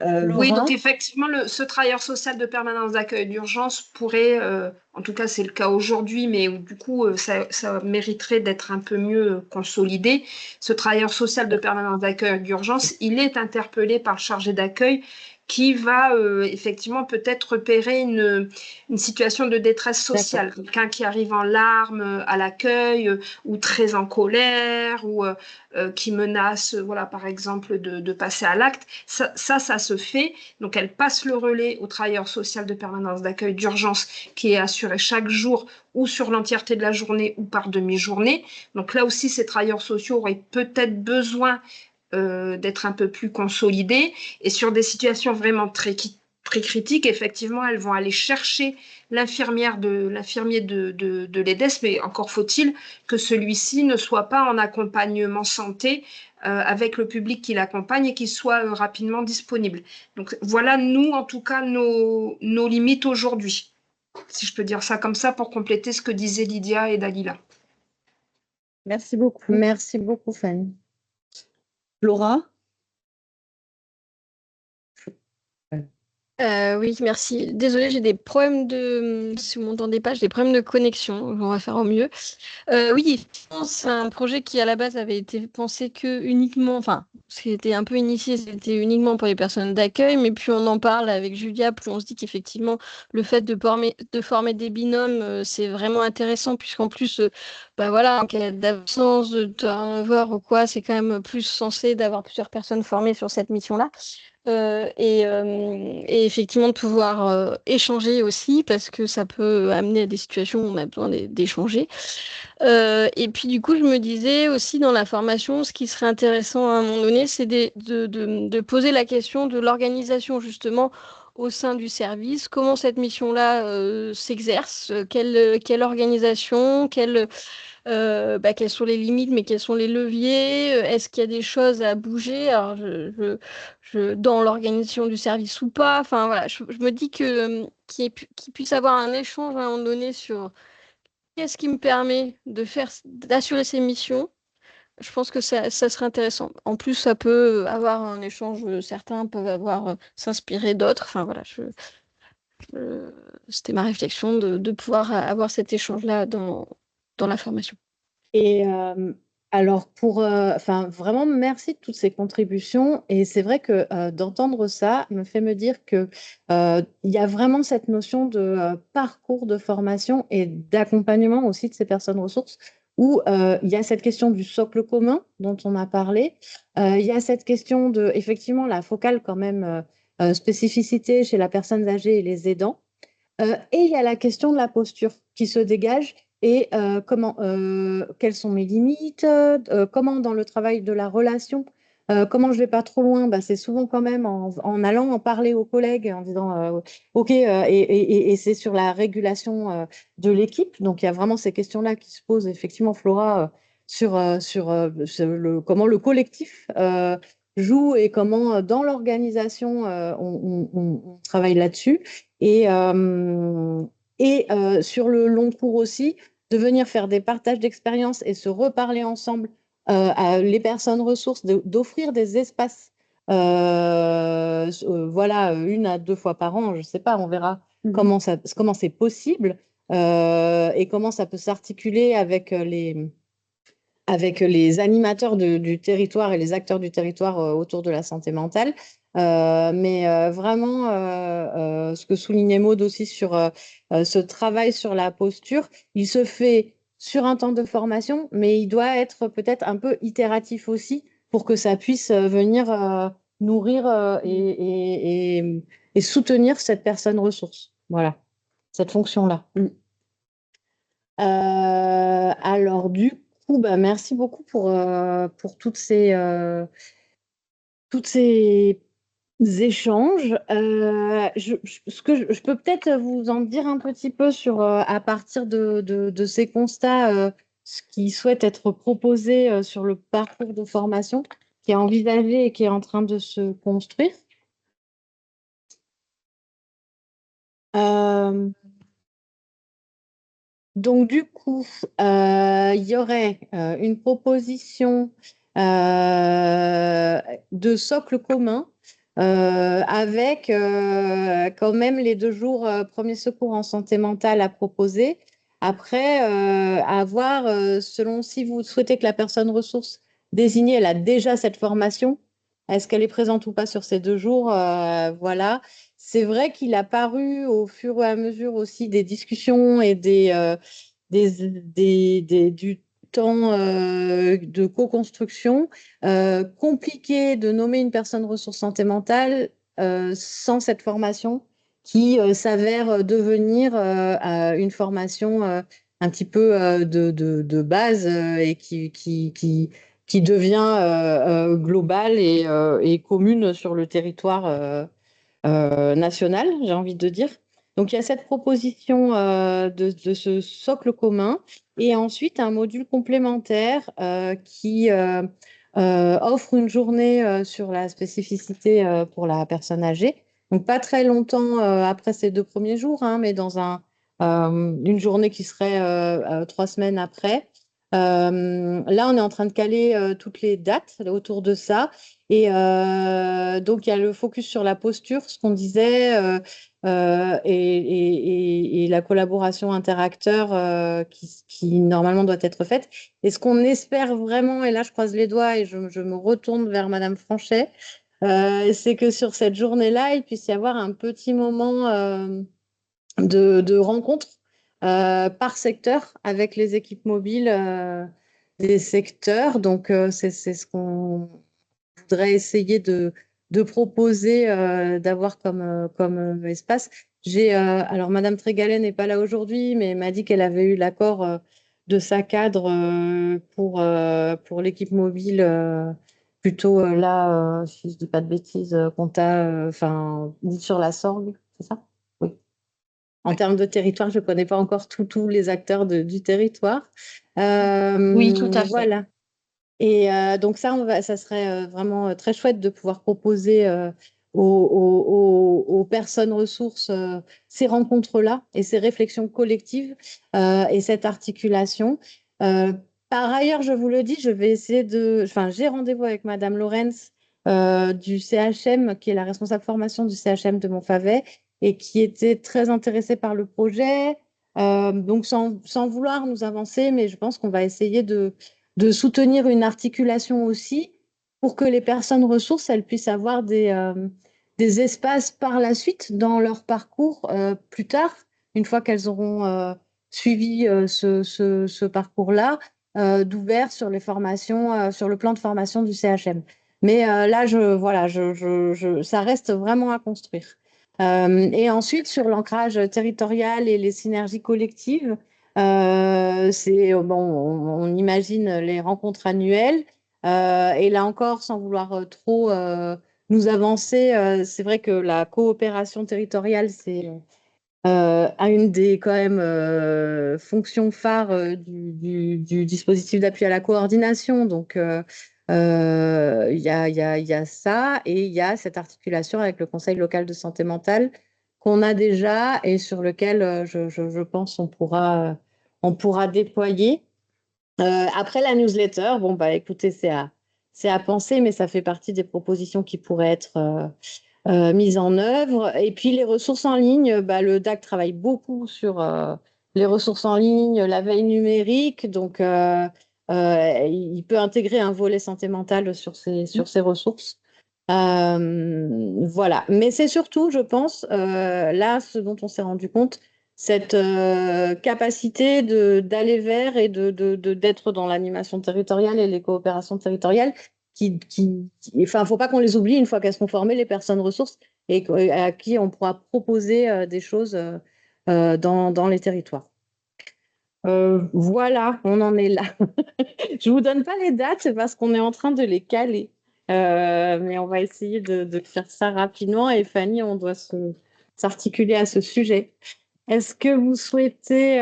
Oui, Laura? donc effectivement, ce travailleur social de permanence d'accueil d'urgence pourrait, en tout cas c'est le cas aujourd'hui, mais du coup ça mériterait d'être un peu mieux consolidé. Ce travailleur social de permanence d'accueil d'urgence, il est interpellé par le chargé d'accueil qui va effectivement peut-être repérer une situation de détresse sociale. Quelqu'un qui arrive en larmes à l'accueil ou très en colère ou qui menace, voilà, par exemple, de passer à l'acte. Ça se fait. Donc, elle passe le relais au travailleur social de permanence d'accueil d'urgence qui est assuré chaque jour ou sur l'entièreté de la journée ou par demi-journée. Donc, là aussi, ces travailleurs sociaux auraient peut-être besoin d'être un peu plus consolidés. Et sur des situations vraiment très critiques, effectivement, elles vont aller chercher l'infirmier de l'EDES, mais encore faut-il que celui-ci ne soit pas en accompagnement santé avec le public qui l'accompagne et qu'il soit rapidement disponible. Donc voilà, nous, en tout cas, nos limites aujourd'hui, si je peux dire ça comme ça, pour compléter ce que disaient Lydia et Dalila. Merci beaucoup. Merci beaucoup, Fanny. Laura? Oui, merci. Désolée, j'ai des problèmes si vous m'entendez pas, j'ai des problèmes de connexion. On va faire au mieux. Oui, c'est un projet qui à la base avait été pensé que uniquement, enfin, ce qui était un peu initié, c'était uniquement pour les personnes d'accueil, mais plus on en parle avec Julia, plus on se dit qu'effectivement, le fait de former des binômes, c'est vraiment intéressant, puisqu'en plus, bah voilà, en cas d'absence de turnover ou quoi, c'est quand même plus censé d'avoir plusieurs personnes formées sur cette mission-là. Et effectivement de pouvoir échanger aussi parce que ça peut amener à des situations où on a besoin d'échanger. Et puis du coup, je me disais aussi dans la formation, ce qui serait intéressant à un moment donné, c'est de poser la question de l'organisation justement au sein du service, comment cette mission-là s'exerce, quelle organisation, quelles sont les limites, mais quels sont les leviers, est-ce qu'il y a des choses à bouger alors dans l'organisation du service ou pas, enfin voilà, je me dis qu'il puisse avoir un échange à un moment donné sur qu'est-ce qui me permet d'assurer ces missions. Je pense que ça serait intéressant. En plus, ça peut avoir un échange, certains peuvent s'inspirer d'autres. Enfin voilà, c'était ma réflexion de pouvoir avoir cet échange-là dans la formation. Et alors, vraiment, merci de toutes ces contributions. Et c'est vrai que d'entendre ça me fait me dire qu'il y a vraiment cette notion de parcours de formation et d'accompagnement aussi de ces personnes ressources, où il y a cette question du socle commun dont on a parlé. Il y a cette question de, effectivement, la focale quand même spécificité chez la personne âgée et les aidants. Et il y a la question de la posture qui se dégage et quelles sont mes limites, comment dans le travail de la relation, comment je ne vais pas trop loin, c'est souvent quand même en allant en parler aux collègues, en disant OK, et c'est sur la régulation de l'équipe. Donc il y a vraiment ces questions-là qui se posent effectivement, Flora, sur comment le collectif joue et comment dans l'organisation on travaille là-dessus. Et sur le long cours aussi, de venir faire des partages d'expériences et se reparler ensemble à les personnes ressources, d'offrir des espaces, voilà, 1 à 2 fois par an, je ne sais pas, on verra comment c'est possible et comment ça peut s'articuler avec les animateurs du territoire et les acteurs du territoire autour de la santé mentale. Mais vraiment, ce que soulignait Maud aussi sur ce travail sur la posture, il se fait sur un temps de formation, mais il doit être peut-être un peu itératif aussi pour que ça puisse venir nourrir et soutenir cette personne ressource. Voilà, cette fonction-là. Alors, du coup, merci beaucoup pour toutes ces échanges. Je peux peut-être vous en dire un petit peu sur, à partir de ces constats, ce qui souhaite être proposé sur le parcours de formation qui est envisagé et qui est en train de se construire. Donc, du coup, il y aurait une proposition de socle commun avec quand même les 2 jours premiers secours en santé mentale à proposer. Après, à voir, selon si vous souhaitez que la personne ressource désignée, elle a déjà cette formation, est-ce qu'elle est présente ou pas sur ces 2 jours? Voilà. C'est vrai qu'il a paru au fur et à mesure aussi des discussions et du temps de co-construction, compliqué de nommer une personne ressource santé mentale sans cette formation qui s'avère devenir une formation un petit peu de base et qui devient globale et commune sur le territoire national, j'ai envie de dire. Donc, il y a cette proposition de ce socle commun et ensuite un module complémentaire qui offre une journée sur la spécificité pour la personne âgée. Donc, pas très longtemps après ces 2 premiers jours, hein, mais dans une journée qui serait 3 semaines après. Là, on est en train de caler toutes les dates autour de ça. Et donc, il y a le focus sur la posture, ce qu'on disait, et la collaboration interacteur qui normalement doit être faite. Et ce qu'on espère vraiment, et là, je croise les doigts et je me retourne vers Madame Franchet, c'est que sur cette journée-là, il puisse y avoir un petit moment de rencontre par secteur avec les équipes mobiles des secteurs. Donc, c'est ce qu'on voudrais essayer de proposer, d'avoir comme espace. Alors, Madame Trégalet n'est pas là aujourd'hui, mais elle m'a dit qu'elle avait eu l'accord de sa cadre pour l'équipe mobile, plutôt là, si je ne dis pas de bêtises, compta, enfin, sur la Sorgue, c'est ça? Oui. En termes de territoire, je ne connais pas encore tous les acteurs du territoire. Oui, tout à fait. Voilà. Et donc ça serait vraiment très chouette de pouvoir proposer aux personnes ressources ces rencontres-là et ces réflexions collectives et cette articulation. Par ailleurs, je vous le dis, j'ai rendez-vous avec Madame Lorenz du CHM, qui est la responsable formation du CHM de Montfavet et qui était très intéressée par le projet. Donc sans vouloir nous avancer, mais je pense qu'on va essayer de soutenir une articulation aussi pour que les personnes ressources, elles puissent avoir des espaces par la suite dans leur parcours plus tard, une fois qu'elles auront suivi ce parcours-là, d'ouvert sur les formations, sur le plan de formation du CHM. Mais là, ça reste vraiment à construire. Et ensuite, sur l'ancrage territorial et les synergies collectives, on imagine les rencontres annuelles. Et là encore, sans vouloir trop nous avancer, c'est vrai que la coopération territoriale, c'est une des quand même fonctions phares du dispositif d'appui à la coordination. Donc, il y a ça et il y a cette articulation avec le Conseil local de santé mentale qu'on a déjà et sur lequel je pense on pourra déployer. Après la newsletter, bon, bah, écoutez, c'est à penser, mais ça fait partie des propositions qui pourraient être mises en œuvre. Et puis les ressources en ligne, bah, le DAC travaille beaucoup sur les ressources en ligne, la veille numérique, donc il peut intégrer un volet santé mentale sur ces ressources. Voilà, mais c'est surtout, je pense, là, ce dont on s'est rendu compte, cette capacité d'aller vers et d'être dans l'animation territoriale et les coopérations territoriales enfin, faut pas qu'on les oublie une fois qu'elles seront formées, les personnes ressources, et à qui on pourra proposer des choses dans les territoires. Voilà, on en est là. Je vous donne pas les dates parce qu'on est en train de les caler. Mais on va essayer de faire ça rapidement. Et Fanny, on doit s'articuler à ce sujet. Est-ce que vous souhaitez...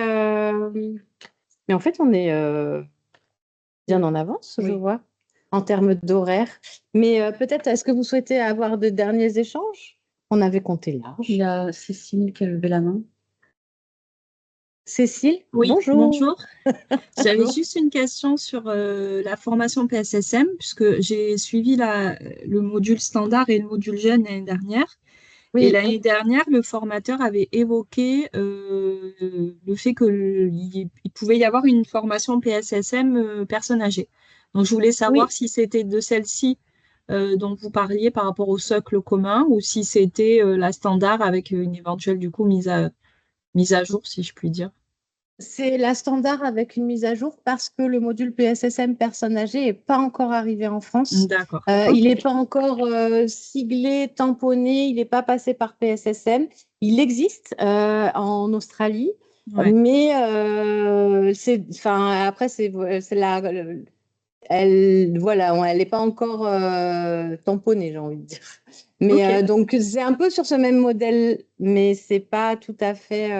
Mais en fait, on est bien en avance, je vois, en termes d'horaire. Mais peut-être, est-ce que vous souhaitez avoir de derniers échanges? On avait compté large. Il y a Cécile qui a levé la main. Cécile, Oui, bonjour. bonjour. J'avais Bonjour. juste une question sur la formation PSSM, puisque j'ai suivi le module standard et le module jeune l'année dernière. Et Oui, l'année dernière, le formateur avait évoqué le fait qu'il pouvait y avoir une formation PSSM personnes âgées. Donc, je voulais savoir oui. si c'était de celle-ci dont vous parliez par rapport au socle commun ou si c'était la standard avec une éventuelle du coup mise à jour, si je puis dire. C'est la standard avec une mise à jour parce que le module PSSM personnes âgées n'est pas encore arrivé en France. D'accord. Il n'est pas encore siglé, tamponné, il n'est pas passé par PSSM. Il existe en Australie, Ouais. mais après, elle n'est pas encore tamponnée, j'ai envie de dire. Mais Ok. donc, c'est un peu sur ce même modèle, mais c'est pas tout à fait.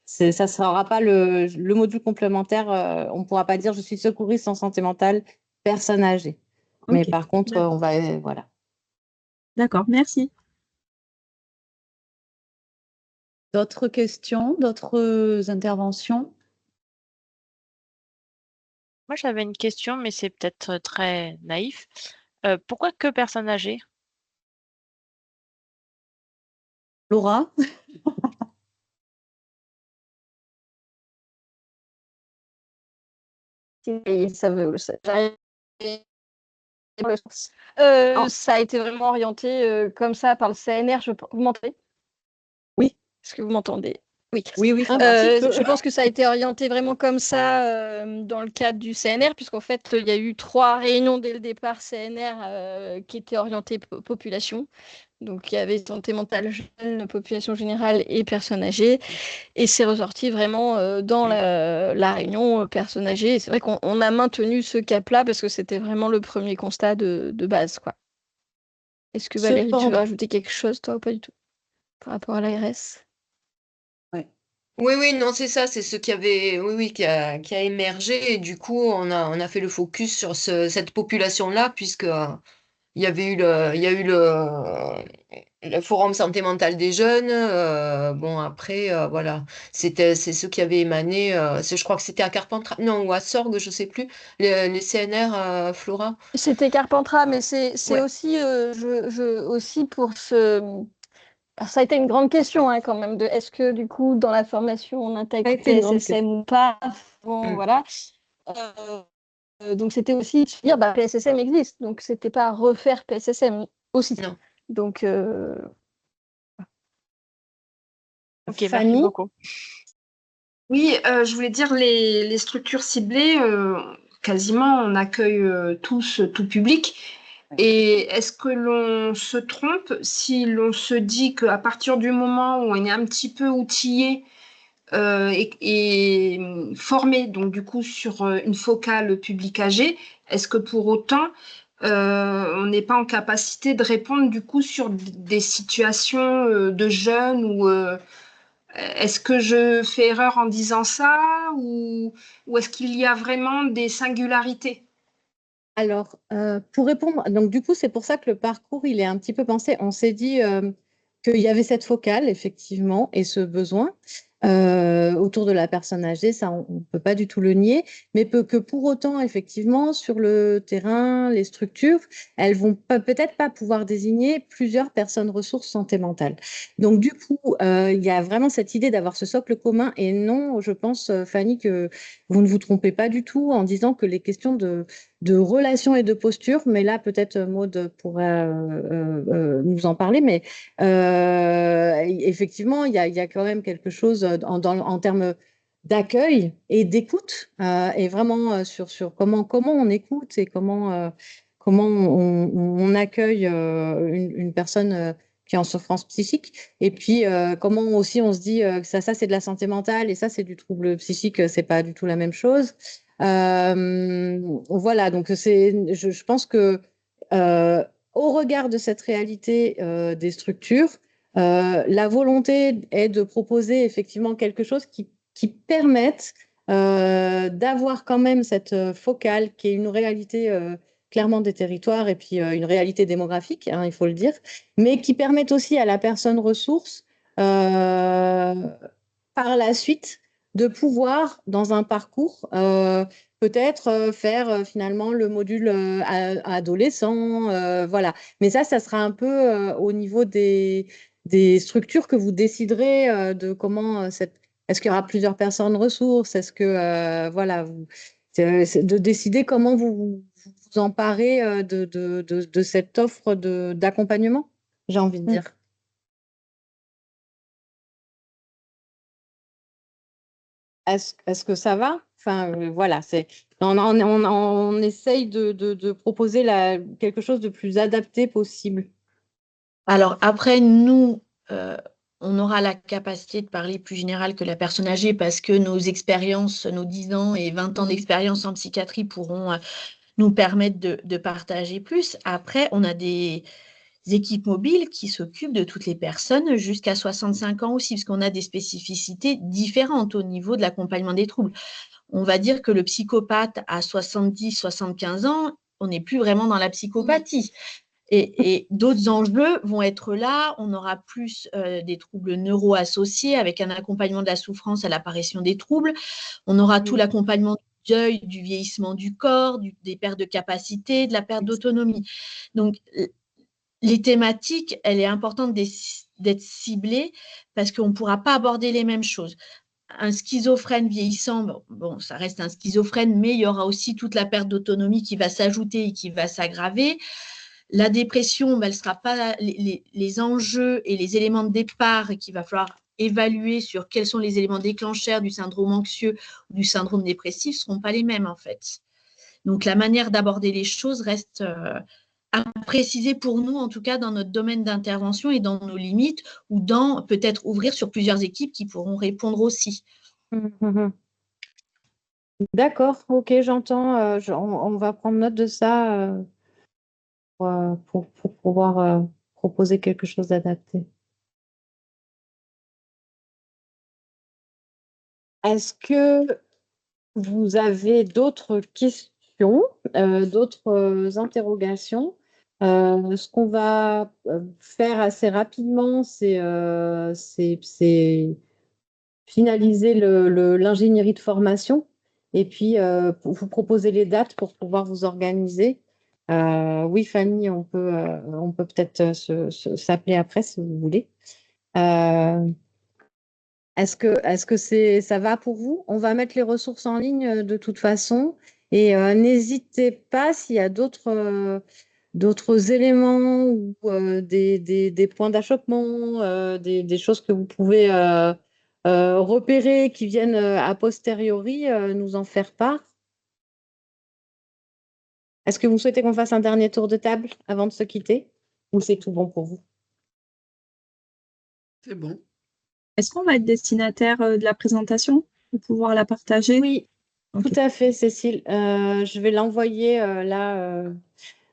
Ça ne sera pas le module complémentaire. On ne pourra pas dire je suis secouriste en santé mentale, personne âgée. Mais Ok. par contre, D'accord. on va. Voilà. D'accord, merci. D'autres questions, d'autres interventions? Moi, j'avais une question, mais c'est peut-être très naïf. Pourquoi que personnes âgées? Laura? Ça a été vraiment orienté comme ça par le CNR. Vous m'entendez? Oui. Est-ce que vous m'entendez? Oui. Oui, ça va. Je pense que ça a été orienté vraiment comme ça dans le cadre du CNR, puisqu'en fait, il y a eu 3 réunions dès le départ CNR qui étaient orientées population. Donc, il y avait santé mentale jeune, population générale et personnes âgées. Et c'est ressorti vraiment dans la réunion personnes âgées. Et c'est vrai qu'on a maintenu ce cap-là parce que c'était vraiment le premier constat de base, quoi. Est-ce que Valérie, tu veux rajouter quelque chose, toi, ou pas du tout, par rapport à l'ARS? Oui, non, c'est ça, c'est ce qui avait, oui, qui a émergé. Et du coup, on a fait le focus sur cette population-là, puisque il y a eu le forum santé mentale des jeunes. Bon, après, voilà, c'est ce qui avait émané. Je crois que c'était à Carpentras, non, ou à Sorgues, je sais plus, les CNR, Flora. C'était Carpentras, mais c'est Ouais. aussi, aussi pour ce. Alors, ça a été une grande question quand même, de est-ce que du coup, dans la formation, on intègre Ça a été une grande PSSM ou pas? Bon, voilà. Donc, c'était aussi de se dire, PSSM existe, donc c'était pas refaire PSSM aussi. Non. Donc, Ok, merci Fanny? beaucoup. Oui, je voulais dire les structures ciblées, quasiment on accueille tous tout public. Et est-ce que l'on se trompe si l'on se dit qu'à partir du moment où on est un petit peu outillé et formé, donc du coup sur une focale public âgé, est-ce que pour autant on n'est pas en capacité de répondre du coup sur des situations de jeunes ou est-ce que je fais erreur en disant ça ou est-ce qu'il y a vraiment des singularités? Alors, pour répondre, donc du coup, c'est pour ça que le parcours, il est un petit peu pensé. On s'est dit qu'il y avait cette focale, effectivement, et ce besoin autour de la personne âgée, ça, on ne peut pas du tout le nier, mais que pour autant, effectivement, sur le terrain, les structures, elles vont peut-être pas pouvoir désigner plusieurs personnes ressources santé mentale. Donc, du coup, il y a vraiment cette idée d'avoir ce socle commun, et non, je pense, Fanny, que vous ne vous trompez pas du tout en disant que les questions de relations et de posture, mais là, peut-être Maud pourrait nous en parler, mais effectivement, il y a quand même quelque chose en termes d'accueil et d'écoute, et vraiment sur comment on écoute et comment on accueille une personne qui est en souffrance psychique. Et puis, comment aussi on se dit que ça c'est de la santé mentale et ça, c'est du trouble psychique, c'est pas du tout la même chose. Voilà, donc je pense que au regard de cette réalité des structures, la volonté est de proposer effectivement quelque chose qui permette d'avoir quand même cette focale qui est une réalité clairement des territoires et puis une réalité démographique, il faut le dire, mais qui permette aussi à la personne ressource par la suite de pouvoir, dans un parcours, peut-être faire finalement le module adolescent, voilà. Mais ça sera un peu au niveau des structures que vous déciderez de comment est-ce qu'il y aura plusieurs personnes ressources, est-ce que voilà, c'est de décider comment vous emparez de cette offre d'accompagnement, j'ai envie de dire. Est-ce que ça va? Enfin, voilà, on essaye de proposer quelque chose de plus adapté possible. Alors après, nous, on aura la capacité de parler plus général que la personne âgée parce que nos expériences, nos 10 ans et 20 ans d'expérience en psychiatrie pourront nous permettre de partager plus. Après, on a des équipes mobiles qui s'occupent de toutes les personnes jusqu'à 65 ans aussi, parce qu'on a des spécificités différentes au niveau de l'accompagnement des troubles. On va dire que le psychopathe à 70-75 ans, on n'est plus vraiment dans la psychopathie. Et d'autres enjeux vont être là. On aura plus des troubles neuro-associés avec un accompagnement de la souffrance à l'apparition des troubles. On aura tout l'accompagnement du deuil, du vieillissement du corps, des pertes de capacité, de la perte d'autonomie. Donc, les thématiques, elle est importante d'être ciblée parce qu'on ne pourra pas aborder les mêmes choses. Un schizophrène vieillissant, bon, ça reste un schizophrène, mais il y aura aussi toute la perte d'autonomie qui va s'ajouter et qui va s'aggraver. La dépression, elle ne sera pas les enjeux et les éléments de départ qu'il va falloir évaluer sur quels sont les éléments déclencheurs du syndrome anxieux ou du syndrome dépressif ne seront pas les mêmes en fait. Donc la manière d'aborder les choses reste à préciser pour nous, en tout cas dans notre domaine d'intervention et dans nos limites, ou dans peut-être ouvrir sur plusieurs équipes qui pourront répondre aussi. D'accord, ok, j'entends. On va prendre note de ça pour pouvoir proposer quelque chose d'adapté. Est-ce que vous avez d'autres questions, d'autres interrogations? Ce qu'on va faire assez rapidement, c'est finaliser l'ingénierie de formation et puis vous proposer les dates pour pouvoir vous organiser. Oui, Fanny, on peut peut-être s'appeler après si vous voulez. Est-ce que ça va pour vous? On va mettre les ressources en ligne de toute façon. Et n'hésitez pas s'il y a d'autres éléments ou des points d'achoppement, des choses que vous pouvez repérer qui viennent a posteriori, nous en faire part. Est-ce que vous souhaitez qu'on fasse un dernier tour de table avant de se quitter? Ou c'est tout bon pour vous? C'est bon. Est-ce qu'on va être destinataire de la présentation pour pouvoir la partager? Oui, tout à fait, Cécile. Je vais l'envoyer là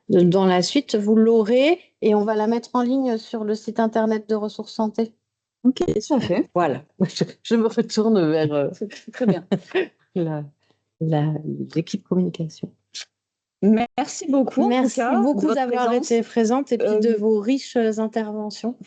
dans la suite. Vous l'aurez et on va la mettre en ligne sur le site internet de Ressources Santé. Ok, tout à fait. Voilà, je me retourne vers Très bien. l'équipe communication. Merci beaucoup. Merci en tout cas, beaucoup de votre d'avoir présence. été présente et puis de vos riches interventions.